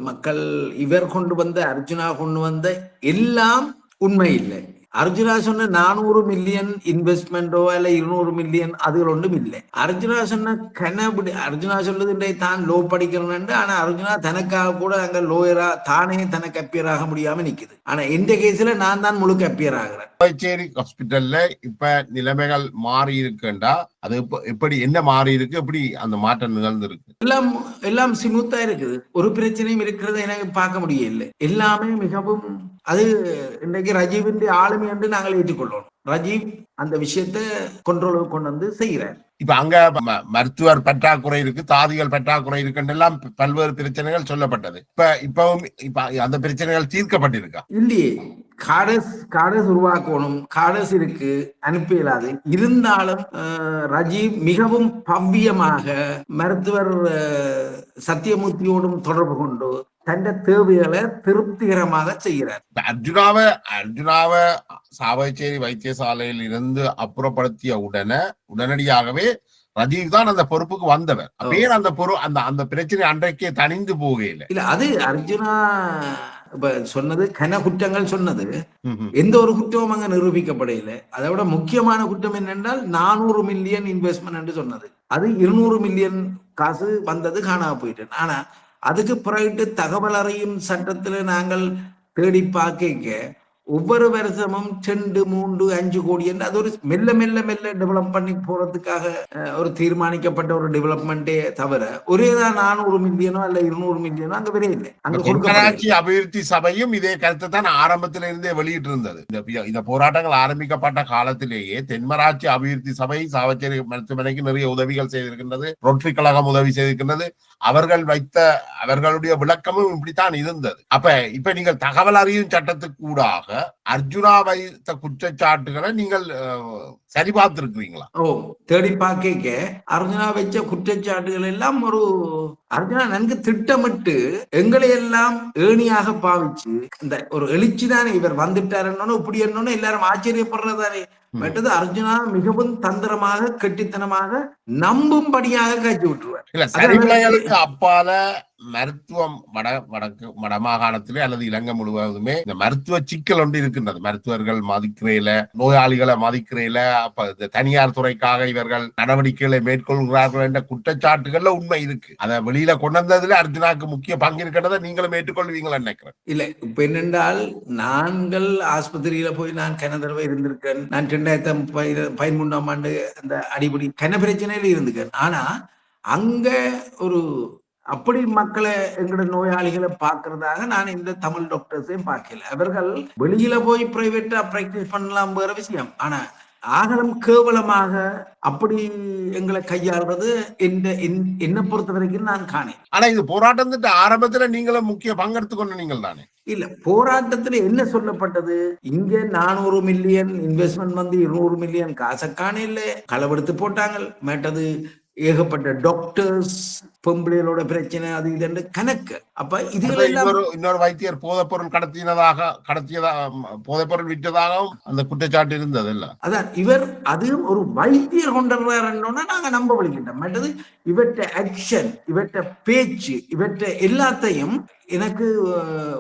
மக்கள் இவர் கொண்டு வந்த அர்ஜுனா கொண்டு வந்த எல்லாம் உண்மை இல்லை. அர்ஜுனா சொன்ன 400 மில்லியன் இன்வெஸ்ட்மெண்டோ அல்ல 200 மில்லியன் அதுகள் ஒன்றும் இல்லை. அர்ஜுனா சொன்ன கனபடி அர்ஜுனா சொல்லுது தான் லோ படிக்கணும். ஆனா அர்ஜுனா தனக்காக கூட அங்க லோயரா தானே தனக்கு அப்பியராக முடியாம நிக்குது. ஆனா இந்த கேஸ்ல நான் தான் முழுக்க அப்பியர் ஆகிறேன். புதுச்சேரி ஹாஸ்பிட்டல்ல இப்ப நிலைமைகள் மாறி இருக்குண்டா அது எப்படி என்ன மாறி இருக்கு, எப்படி அந்த மாற்றம் நிகழ்ந்து இருக்கு? எல்லாம் ஸ்மூத்தா இருக்குது. ஒரு பிரச்சனையும் இருக்கிறத எனக்கு பார்க்க முடியல. எல்லாமே மிகவும் அது இன்றைக்கு ரஜீவின் ஆளுமை என்று நாங்கள் ஏற்றுக்கொள்ளணும். ரஜீவ் அந்த விஷயத்தை கண்ட்ரோலுக்கு கொண்டு வந்து செய்கிறார். இப்ப அங்க மருத்துவர் பற்றாக்குறை இருக்கு, தாதிகள் பற்றாக்குறை இருக்குன்றெல்லாம் பல்வேறு பிரச்சனைகள் சொல்லப்பட்டது. இப்பவும் அந்த பிரச்சனைகள் தீர்க்கப்பட்டிருக்கா? இல்லையே. காடஸ் உருவாக்கணும். காடஸ் இருக்கு, அனுப்ப இயலாது. இருந்தாலும் ரஜீவ் மிகவும் பவ்யமாக மருத்துவர் சத்தியமூர்த்தியோடும் தொடர்பு கொண்டு தன் தேவைகளை திருப்திகரமாக செய்கிறார். அர்ஜுனாவை சாவகச்சேரி வைத்தியசாலையில் இருந்து அப்புறப்படுத்திய உடனடியாகவே ரஜீவ் தான் அந்த பொறுப்புக்கு வந்தவர். அப்பயே அந்த பிரச்சனை அன்றைக்கே தணிந்து போகல. இல்ல அது அர்ஜுனா இப்ப சொன்னது கன குற்றங்கள் சொன்னது, எந்த ஒரு குற்றமும் அங்க நிரூபிக்கப்படையில. அதை விட முக்கியமான குற்றம் என்னென்றால் 400 மில்லியன் இன்வெஸ்ட்மெண்ட் என்று சொன்னது. அது 200 மில்லியன் காசு வந்தது காணாம போயிட்டு. ஆனா அதுக்கு பிறகு தகவல் அறியும் சட்டத்துல நாங்கள் தேடி பார்க்க ஒவ்வொரு வருஷமும் 2, 3, 5 கோடி என்று அது ஒரு மெல்ல மெல்ல மெல்ல டெவலப் பண்ணி போறதுக்காக ஒரு தீர்மானிக்கப்பட்ட ஒரு டெவலப்மெண்டே தவிர ஒரேதான் 400 மில்லியனோ அல்ல 200 மில்லியனோ அங்க வரே இல்லை. தென்மராட்சி அபிவிருத்தி சபையும் இதே கருத்தை தான் ஆரம்பத்தில இருந்தே வெளியிட்டு இருந்தது. இந்த போராட்டங்கள் ஆரம்பிக்கப்பட்ட காலத்திலேயே தென்மராட்சி அபிவிருத்தி சபை சாவச்சேரி மருத்துவமனைக்கு நிறைய உதவிகள் செய்திருக்கின்றது, ரொட்டரி கழகம் உதவி செய்திருக்கின்றது. அவர்களுடைய விளக்கமும் இப்படித்தான் இருந்தது. இப்ப நீங்கள் தகவல் அறியும் சட்டத்துக்கு கூடாக அர்ஜுனா வைத்த குற்றச்சாட்டுகளை நீங்கள் சரி பார்த்திருக்கிறீங்களா? தேடி பார்க்க அர்ஜுனா வச்ச குற்றச்சாட்டுகள் எல்லாம் அர்ஜுனா நன்கு திட்டமிட்டு எங்களை எல்லாம் ஏணியாக பாவிச்சு இந்த ஒரு எழுச்சி தானே இவர் வந்துட்டாரு இப்படி என்னன்னு எல்லாரும் ஆச்சரியப்படுறதானே. மற்றது அர்ஜுனா மிகவும் தந்திரமாக கெட்டித்தனமாக நம்பும்படியாக காய்ச்சி விட்டுருவார். இல்ல சரிவிலைகளுக்கு அப்பால மருத்துவம் வடமாகாணத்திலே அல்லது இலங்கை முழுவதுமே இந்த மருத்துவ சிக்கல் ஒன்று இருக்கின்றது. மருத்துவர்கள் மதிக்கிறேல, நோயாளிகளை மதிக்கிறேல, அப்ப தனியார் துறைக்காக இவர்கள் நடவடிக்கைகளை மேற்கொள்கிறார்கள் என்ற குற்றச்சாட்டுகள்ல உண்மை இருக்கு. அதை வெளியில கொண்டு வந்ததுல அர்ஜுனாக்கு முக்கிய பங்கு இருக்கிறத நீங்களும் ஏற்றுக்கொள்வீங்களா நினைக்கிறேன். இல்ல இப்ப என்னென்றால் நாங்கள் ஆஸ்பத்திரியில போய் நான் கன தடவை இருந்திருக்கேன். நான் 2013ஆம் ஆண்டு அந்த அடிப்படை கன பிரச்சனையில இருந்திருக்கேன். ஆனா அங்க ஒரு அப்படி மக்களை எங்களோட நோயாளிகளை பார்க்கறதாக நான் இந்த தமிழ் டாக்டர்ஸையும் பார்க்கல. அவர்கள் வெளியில போய் பிரைவேட்டா பிராக்டிஸ் பண்ணலாம் வேற விஷயம். ஆனா ஆகலம் கேவலமாக அப்படி எங்களை கையாளுறது என்ன பொறுத்த வரைக்கும் நான் காணேன். ஆனா இது போராட்டத்துக்கு ஆரம்பத்துல நீங்களும் முக்கிய பங்கெடுத்து கொண்டு நீங்கள் தானே? இல்ல போராட்டத்துல என்ன சொல்லப்பட்டது, இங்க 400 மில்லியன் இன்வெஸ்ட்மெண்ட் வந்து 200 மில்லியன் காசை காணல, களவெடுத்து போட்டாங்க. மேட்டது ஏகப்பட்ட டாக்டர்ஸ் பொம்பளைகளோட பிரச்சனை அது இது கணக்கு. அப்ப இதுல இன்னொரு வைத்தியர் போதைப்பொருள் போதைப்பொருள் விற்றதாகவும் அந்த குற்றச்சாட்டு இருந்தது இல்ல. அதான் இவர் அதுவும் ஒரு வைத்தியர் கொண்டுறாருன்னா நாங்க நம்ப வழிகிட்டோம். மற்றது இவற்ற ஆக்ஷன், இவற்ற பேச்சு, இவற்ற எல்லாத்தையும் எனக்கு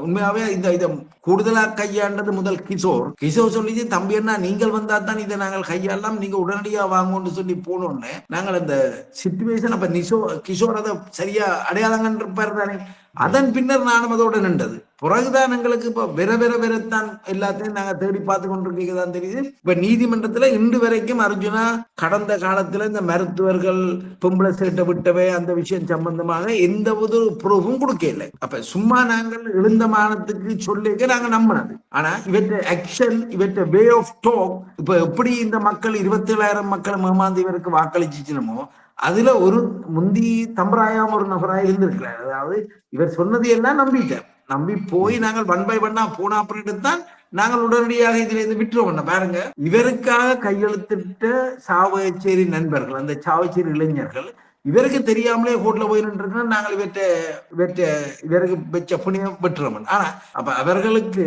உண்மையாவே இதை கூடுதலா கையாண்டது முதல் கிஷோர் சொல்லி, தம்பி அண்ணா நீங்கள் வந்தா தான் இதை நாங்கள் கையாளலாம், நீங்க உடனடியா வாங்கன்னு சொல்லி போனோன்னு நாங்கள் அந்த சிச்சுவேஷன் அப்ப கிஷோர் அதை சரியா அடையாளம் கண்டிருப்பார் தானே. அதன் பின்னர் நானும் அதோட நின்றது. பிறகுதான் எங்களுக்கு இப்ப வெறத்தான் எல்லாத்தையும் நாங்க தேடி பார்த்து கொண்டிருக்கதான் தெரியுது. இப்ப நீதிமன்றத்துல இன்று வரைக்கும் அர்ஜுனா கடந்த காலத்துல இந்த மருத்துவர்கள் பொம்பளை சேட்டை விட்டவை அந்த விஷயம் சம்பந்தமாக எந்த ஒரு ப்ரூஃபும் கொடுக்கல. அப்ப சும்மா நாங்கள் எழுந்தமானத்துக்கு சொல்லிக்க நாங்க நம்பினது. ஆனா இவற்றை ஆக்ஷன், இவற்றை வே ஆஃப் டாக், இப்ப எப்படி இந்த மக்கள் 27,000 மக்கள் ஏமாந்து இவருக்கு வாக்களிச்சுனமோ அதுல ஒரு முந்தி தம்பராயாம ஒரு நபராக இருந்திருக்கிறார். அதாவது இவர் சொன்னது எல்லாம் நம்பி போய் நாங்கள் 1 by 1 போன அப்படின்ட்டு தான் நாங்கள் உடனடியாக இதுல இருந்து விட்டுருவோம். பாருங்க, இவருக்காக கையெழுத்திட்ட சாவகச்சேரி நண்பர்கள், அந்த சாவகச்சேரி இளைஞர்கள் இவருக்கு தெரியாமலே கோர்ட்ல போய் நின்று நாங்கள் இவருக்கு வச்ச புண்ணியம் பெற்றுறோம். ஆனா அப்ப அவர்களுக்கு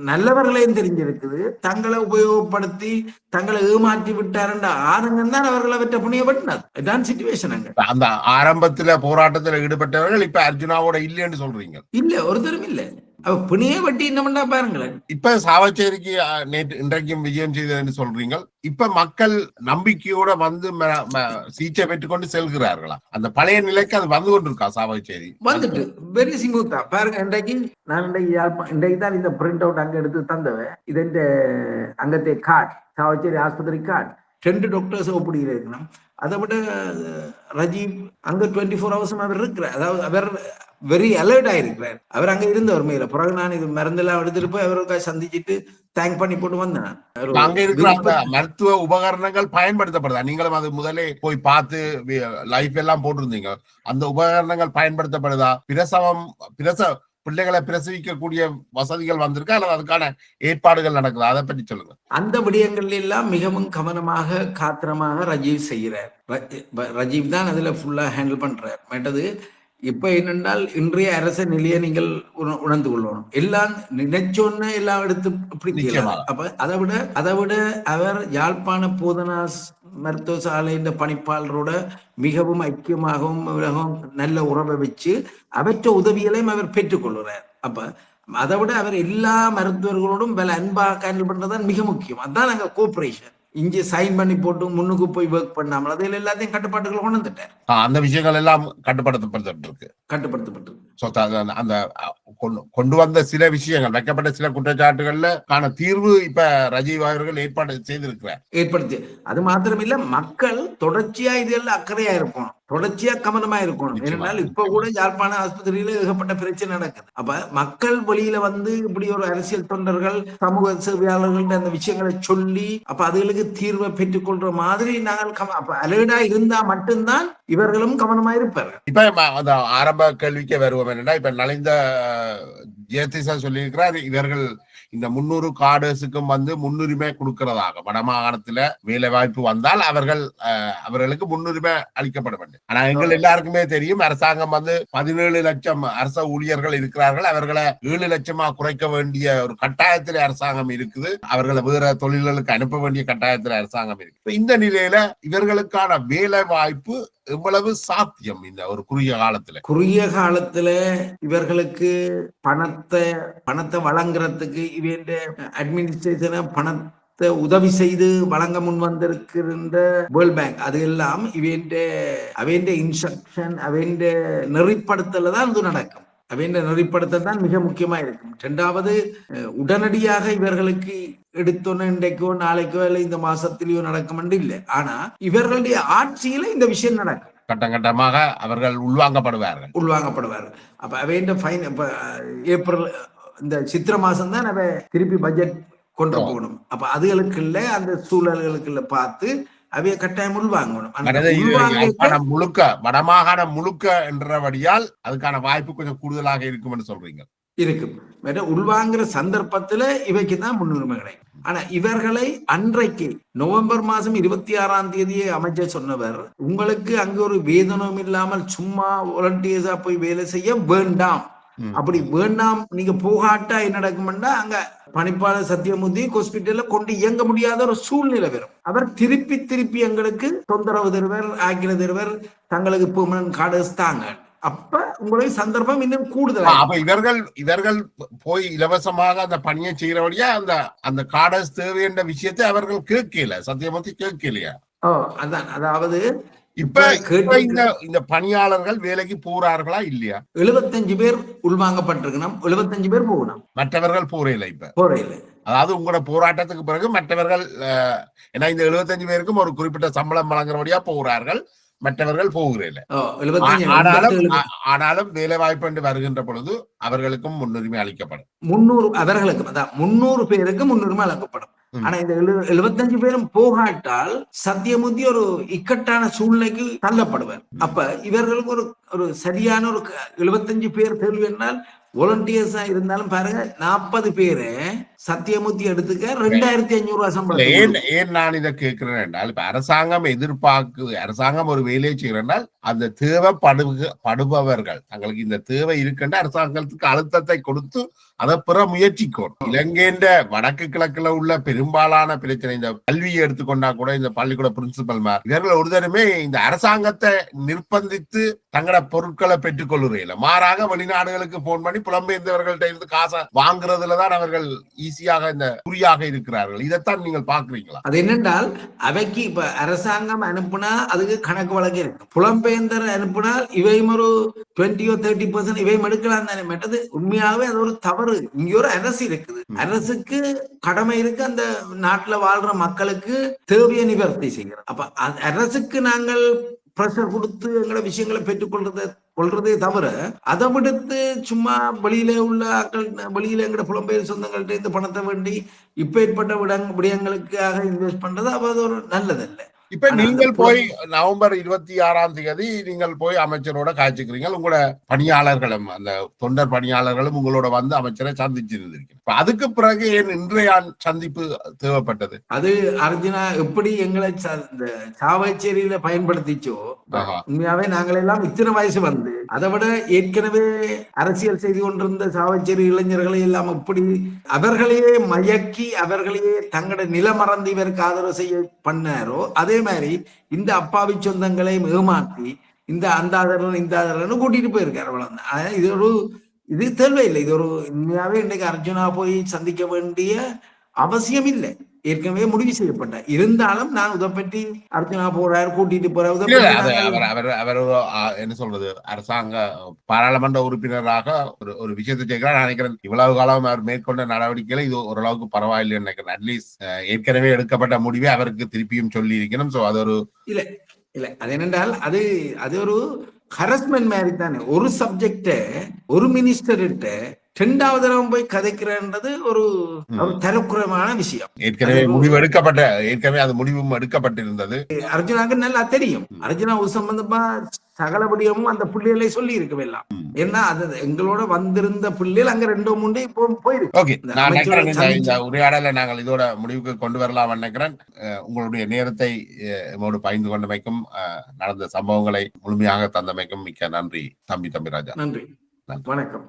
நல்லவர்களையும் தெரிஞ்சிருக்குது, தங்களை உபயோகப்படுத்தி தங்களை ஏமாற்றி விட்டாருன்ற ஆதங்கம் தான் அவர்களை வெற்ற புண்ணியம் பெற்றினார். இதுதான் சிச்சுவேஷன். அங்க அந்த ஆரம்பத்துல போராட்டத்துல ஈடுபட்டவர்கள் இப்ப அர்ஜுனாவோட இல்லைன்னு சொல்றீங்க? இல்ல, ஒருத்தரும் இல்ல. அவ பிணைய வட்டி என்னமெண்டா பாருங்களேன். இப்ப சாவச்சேரிக்கு நேற்று இன்றைக்கும் விஜயம் செய்தது சொல்றீங்க. இப்ப மக்கள் நம்பிக்கையோட வந்து சீச்சை பெற்றுக்கொண்டு செல்கிறார்களா? அந்த பழைய நிலைக்கு அது வந்து கொண்டிருக்கா சாவச்சேரி? வந்துட்டு வெரி ஸ்மூத்தா பாருங்க. இன்றைக்கு தான் இந்த பிரிண்ட் அவுட் அங்க எடுத்து தந்தவன். இது அங்கத்தை கார்டு, சாவச்சேரி ஆஸ்பத்திரி கார்டு 2 டாக்டர்ஸ் ஒப்படி இருக்கணும். அதை விட ரஜீவ் அங்க 24 hours அவர் இருக்கிறார். அதாவது அவர் வெரி அலர்ட் ஆயிருக்கிறார். அவர் அங்க இருந்தவர் மேல. பிறகு நான் இது மருந்தெல்லாம் எடுத்துட்டு போய் அவருக்காக சந்திச்சுட்டு தேங்க் பண்ணி போட்டு வந்தேன். அங்க இருக்கிற மருத்துவ உபகரணங்கள் பயன்படுத்தப்படுதா? நீங்களும் அது முதலே போய் பார்த்து லைஃப் எல்லாம் போட்டிருந்தீங்க. அந்த உபகரணங்கள் பயன்படுத்தப்படுதா? பிள்ளைகளை பிரசவிக்கக்கூடிய வசதிகள் வந்திருக்கா அல்லது அதுக்கான ஏற்பாடுகள் நடக்குதா? அதை பற்றி சொல்லுங்க. அந்த விடயங்கள் எல்லாம் மிகவும் கவனமாக காத்திரமாக ரஜீவ் செய்கிறார். ரஜீவ் தான் அதுல ஃபுல்லா ஹேண்டில் பண்றார். மற்றது இப்ப என்னென்றால் இன்றைய அரச நிலையை நீங்கள் உணர்ந்து கொள்ளணும். எல்லாம் நினைச்சோன்னு எல்லாம் எடுத்து பிடிக்கலாம். அப்ப அதை விட அவர் யாழ்ப்பாண போதனா மருத்துவ சாலையின் பணிப்பாளரோட மிகவும் ஐக்கியமாகவும் மிகவும் நல்ல உறவை வச்சு அவற்ற உதவிகளையும் அவர் பெற்றுக்கொள்கிறார். அப்ப அதை விட அவர் எல்லா மருத்துவர்களோடும் பல அன்பாக ஹேண்டில் பண்றதுதான் மிக முக்கியம். அதுதான் நாங்க கோஆபரேஷன். இங்கே சைன் பண்ணி போட்டு முன்னுக்கு போய் ஒர்க் பண்ணாமல் அதில் எல்லாத்தையும் கட்டுப்பாட்டுகள் கொண்டு வந்துட்டார். அந்த விஷயங்கள் எல்லாம் கட்டுப்படுத்தப்பட்டிருக்கு. அந்த கொண்டு வந்த சில விஷயங்கள், வைக்கப்பட்ட சில குற்றச்சாட்டுகள்ல தீர்வு இப்ப ரஜீவ் அவர்கள் ஏற்படுத்தி. அது மாத்திரமில்ல, மக்கள் தொடர்ச்சியா இதெல்லாம் அக்கறையா இருக்கணும், தொடர்ச்சியா கவனமா இருக்கணும். ஏனென்றால் இப்ப கூட யாழ்ப்பாண ஆஸ்பத்திரியில ஏகப்பட்ட பிரச்சனை நடக்குது. அப்ப மக்கள் வெளியில வந்து இப்படி ஒரு அரசியல் தொண்டர்கள், சமூக சேவையாளர்கள் அந்த விஷயங்களை சொல்லி அப்ப அதுகளுக்கு தீர்வை பெற்றுக் கொள்ற மாதிரி நாங்கள் அலர்டா இருந்தா மட்டும்தான் இவர்களும் கவனமா இருப்பார்கள். இப்ப ஆரம்ப கேள்விக்கே வருவோம். என்னன்னா, இப்ப நலிந்த ஜெயதிசா சொல்லியிருக்கிறார், இவர்கள் இந்த 300 கார்டர்ஸுக்கும் வந்து முன்னுரிமை கொடுக்கிறதாக. வடமாகாணத்துல வேலை வாய்ப்பு வந்தால் அவர்களுக்கு முன்னுரிமை அளிக்கப்பட வேண்டும். ஆனா எங்கள் எல்லாருக்குமே தெரியும், அரசாங்கம் வந்து 17 லட்சம் அரச ஊழியர்கள் இருக்கிறார்கள். அவர்களை 7 லட்சமா குறைக்க வேண்டிய ஒரு கட்டாயத்துல அரசாங்கம் இருக்குது. அவர்களை வேற தொழில்களுக்கு அனுப்ப வேண்டிய கட்டாயத்துல அரசாங்கம் இருக்கு. இந்த நிலையில இவர்களுக்கான வேலை வாய்ப்பு எவ்வளவு சாத்தியம்? இந்த ஒரு குறுகிய காலத்துல இவர்களுக்கு பணத்தை வழங்குறதுக்கு இவங்க அட்மினிஸ்ட்ரேஷனை பணத்தை உதவி செய்து வழங்க முன் வந்திருக்கின்ற வேர்ல்ட் பேங்க், அது எல்லாம் அவைண்ட இன்ஸ்ட்ரக்ஷன், அவைண்ட நெறிப்படுத்தல தான் இது நடக்கும். அவைண்ட நெறிப்படுத்தல் தான் மிக முக்கியமா இருக்கும். 2வது, உடனடியாக இவர்களுக்கு எடுத்தோன்னு இன்றைக்கோ நாளைக்கோ இல்லை இந்த மாசத்திலேயோ நடக்கும் என்று இல்லை. ஆனா இவர்களுடைய ஆட்சியில இந்த விஷயம் நடக்கும். கட்டமாக அவர்கள் உள்வாங்கப்படுவார்கள். அப்ப அவைண்ட ஃபைன் ஏப்ரல் இந்த சித்திரை மாசம் தான் அவ திருப்பி பட்ஜெட் கொண்டு போகணும். அப்ப அதுகளுக்கு இல்ல, அந்த சூழல்களுக்கு இல்ல பார்த்து அவைய கட்டாயம் உள்வாங்கணும். வடமாகாணம் முழுக்க என்றபடியால் அதுக்கான வாய்ப்பு கொஞ்சம் கூடுதலாக இருக்கும் என்று சொல்றீங்க. இருக்கும். உள்வாங்குற சந்தர்ப்பத்துல இவைக்கு தான் முன்னுரிமை கிடைக்கும். ஆனா இவர்களை அன்றைக்கு நவம்பர் மாசம் 26ஆம் தேதியே அமைச்சர் சொன்னவர், உங்களுக்கு அங்க ஒரு வேதனம் இல்லாமல் சும்மா வாலண்டியர்ஸா போய் வேலை செய்ய வேண்டாம். அப்படி வேண்டாம், நீங்க போகாட்டா என்ன நடக்கும்னா அங்க பணிப்பாளர் சத்தியமூர்த்தி ஹாஸ்பிட்டல்ல கொண்டு இயங்க முடியாத ஒரு சூழ்நிலை வரும். அவர் திருப்பி எங்களுக்கு தொந்தரவு தருவர், ஆக்கிர தருவர், தங்களுக்கு பெர்மனன்ட் கார்டர்ஸ் தாங்க. அப்ப உங்களுக்கு சந்தர்ப்பம் இன்னும் கூடுதல். அப்ப இவர்கள் போய் இலவசமாக அந்த பணியை செய்யறபடியா அந்த கார்டர்ஸ் தேவை என்ற விஷயத்தை அவர்கள் கேட்கல, சத்தியமூர்த்தி கேட்கலையா? அதான், அதாவது இப்ப இந்த பணியாளர்கள் வேலைக்கு போறார்களா இல்லையா? 75 பேர் உள்வாங்கப்பட்டிருக்கணும், 75 பேர் போகணும், மற்றவர்கள் போறையில. அதாவது உங்களோட போராட்டத்துக்கு பிறகு மற்றவர்கள், ஏன்னா இந்த 75 பேருக்கும் ஒரு குறிப்பிட்ட சம்பளம் வழங்குறபடியா போகிறார்கள், மற்றவர்கள் போகிறேன். ஆனாலும் வேலை வாய்ப்பு என்று வருகின்ற பொழுது அவர்களுக்கும் முன்னுரிமை அளிக்கப்படும். 300 பேருக்கு முன்னுரிமை அளிக்கப்படும். ஆனா இந்த 75 பேரும் போகாட்டால் சத்தியமூர்த்தி ஒரு இக்கட்டான சூழ்நிலைக்கு தள்ளப்படுவார். அப்ப இவர்களுக்கு ஒரு சரியான ஒரு 75 பேர் தேர்வு என்றால் வாலண்டியர்ஸா இருந்தாலும் பாருங்க, 40 பேரு சத்தியமூர்த்தி எடுத்துக்க 2500 சம்பளம். ஏன் நான் இதை கேட்கிறேன் என்றால், இப்ப அரசாங்கம் ஒரு வேலையை செய்யறால் அந்த தேவைப்படுபவர்கள் தங்களுக்கு இந்த தேவை இருக்கின்ற அரசாங்கத்துக்கு அழுத்தத்தை கொடுத்து அதை பெற முயற்சிக்கும். இலங்கையின் வடக்கு கிழக்குல உள்ள பெரும்பாலான பிரச்சனை, இந்த கல்வியை எடுத்துக்கொண்டா கூட இந்த பள்ளிக்கூட பிரின்சிபல் இவர்கள் ஒருத்தருமே இந்த அரசாங்கத்தை நிர்பந்தித்து தங்களோட பொருட்களை பெற்றுக் கொள்ளுறையில மாறாக வெளிநாடுகளுக்கு போன் பண்ணி புலம்பெயர்ந்தவர்கள்ட்ட இருந்து காசை வாங்குறதுலதான் அவர்கள் ஈஸியாக இந்த குறியாக இருக்கிறார்கள். இதைத்தான் நீங்கள் பாக்குறீங்களா? அது என்னென்றால் அவைக்கு இப்ப அரசாங்கம் அனுப்புனா அதுக்கு கணக்கு வழக்கு இருக்கு. புலம்பெயர்ந்தர் அனுப்பினால் இவையும் ஒரு 20-30% இவையும் எடுக்கலாம் தானே. மற்றது உண்மையாகவே அது ஒரு தவறு. இங்க ஒரு அரசு இருக்குது, அரசுக்கு கடமை இருக்கு அந்த நாட்டுல வாழ்ற மக்களுக்கு தேவையை நிவர்த்தி செய்கிறது. அப்ப அரசுக்கு நாங்கள் பிரஷர் கொடுத்து எங்களோட விஷயங்களை கொள்றதே தவிர அதை விடுத்து சும்மா வெளியில உள்ள வெளியில எங்கட புலம்பெயர் சொந்தங்கள்ட்ட இந்த பணத்தை வேண்டி இப்ப ஏற்பட்ட விடயங்களுக்காக இன்வெஸ்ட் பண்றது அது ஒரு நல்லதல்ல. இப்ப நீங்கள் போய் நவம்பர் 26ஆம் தேதி நீங்கள் போய் அமைச்சரோட காய்ச்சிக்கிறீங்க. உங்களோட பணியாளர்களும் அந்த தொண்டர் பணியாளர்களும் உங்களோட வந்து அமைச்சரை சந்திச்சிருந்திருக்கீங்க. அதுக்கு பிறகு ஏன் இன்றைய சந்திப்பு தேவைப்பட்டது? அது அர்ஜுனா எப்படி எங்களை சாவச்சேரியில பயன்படுத்திச்சோ, உண்மையாவே நாங்கள் எல்லாம் இத்தனை வயசு வந்து அதை விட ஏற்கனவே அரசியல் செய்து கொண்டிருந்த சாவச்சேரி இளைஞர்களை எல்லாம் எப்படி அவர்களையே மயக்கி அவர்களையே தங்களோட நிலமறந்து இவருக்கு ஆதரவு செய்ய பண்ணாரோ, அதே மாதிரி இந்த அப்பாவி சொந்தங்களை ஏமாற்றி இந்த அந்த ஆதரவு இந்த ஆதரவு கூட்டிட்டு போயிருக்காரு. அவ்வளவுதான். இது தேவையில்லை. இது ஒரு உண்மையாவே இன்னைக்கு அர்ஜுனா போய் சந்திக்க வேண்டிய அவசியம் இல்லை. ஏற்கனவே முடிவு செய்யப்பட்ட இருந்தாலும் நான் இதை பற்றி அர்ஜுனா போறாரு கூட்டிட்டு போறாரு அவர் என்ன சொல்றது அரசாங்க பாராளுமன்ற உறுப்பினராக ஒரு விஷயத்தை செய்கிறார். நான் நினைக்கிறேன் இவ்வளவு காலம் அவர் மேற்கொண்ட நடவடிக்கைகள் இது ஓரளவுக்கு பரவாயில்லை நினைக்கிறேன். அட்லீஸ்ட் ஏற்கனவே எடுக்கப்பட்ட முடிவை அவருக்கு திருப்பியும் சொல்லி இருக்கணும். சோ அது ஒரு இல்ல அது என்னென்றால் அது ஒரு ஹரஸ்மெண்ட் மாதிரி தானே. ஒரு சப்ஜெக்ட ஒரு மினிஸ்டர்கிட்ட 2வது தடவை போய் கதைக்கிறன்றது ஒரு தரக்குறைவான விஷயம். ஏற்கனவே அது முடிவும் எடுக்கப்பட்டிருந்தது. அர்ஜுனாக்கு நல்லா தெரியும். அர்ஜுனா சம்பந்தமா சகலபடியமும் அந்த பிள்ளைகளை சொல்லி இருக்கவேலாம். ஏன்னா அது எங்களோட வந்திருந்த பிள்ளைகள் அங்க 2-3 இப்போ போயிருக்கு. இந்த உரையாடலை நாங்கள் இதோட முடிவுக்கு கொண்டு வரலாம் நினைக்கிறேன். உங்களுடைய நேரத்தை நம்மோடு பகிர்ந்து கொண்டமைக்கும் நடந்த சம்பவங்களை முழுமையாக தந்தமைக்கும் மிக்க நன்றி தம்பி ராஜா. நன்றி, வணக்கம்.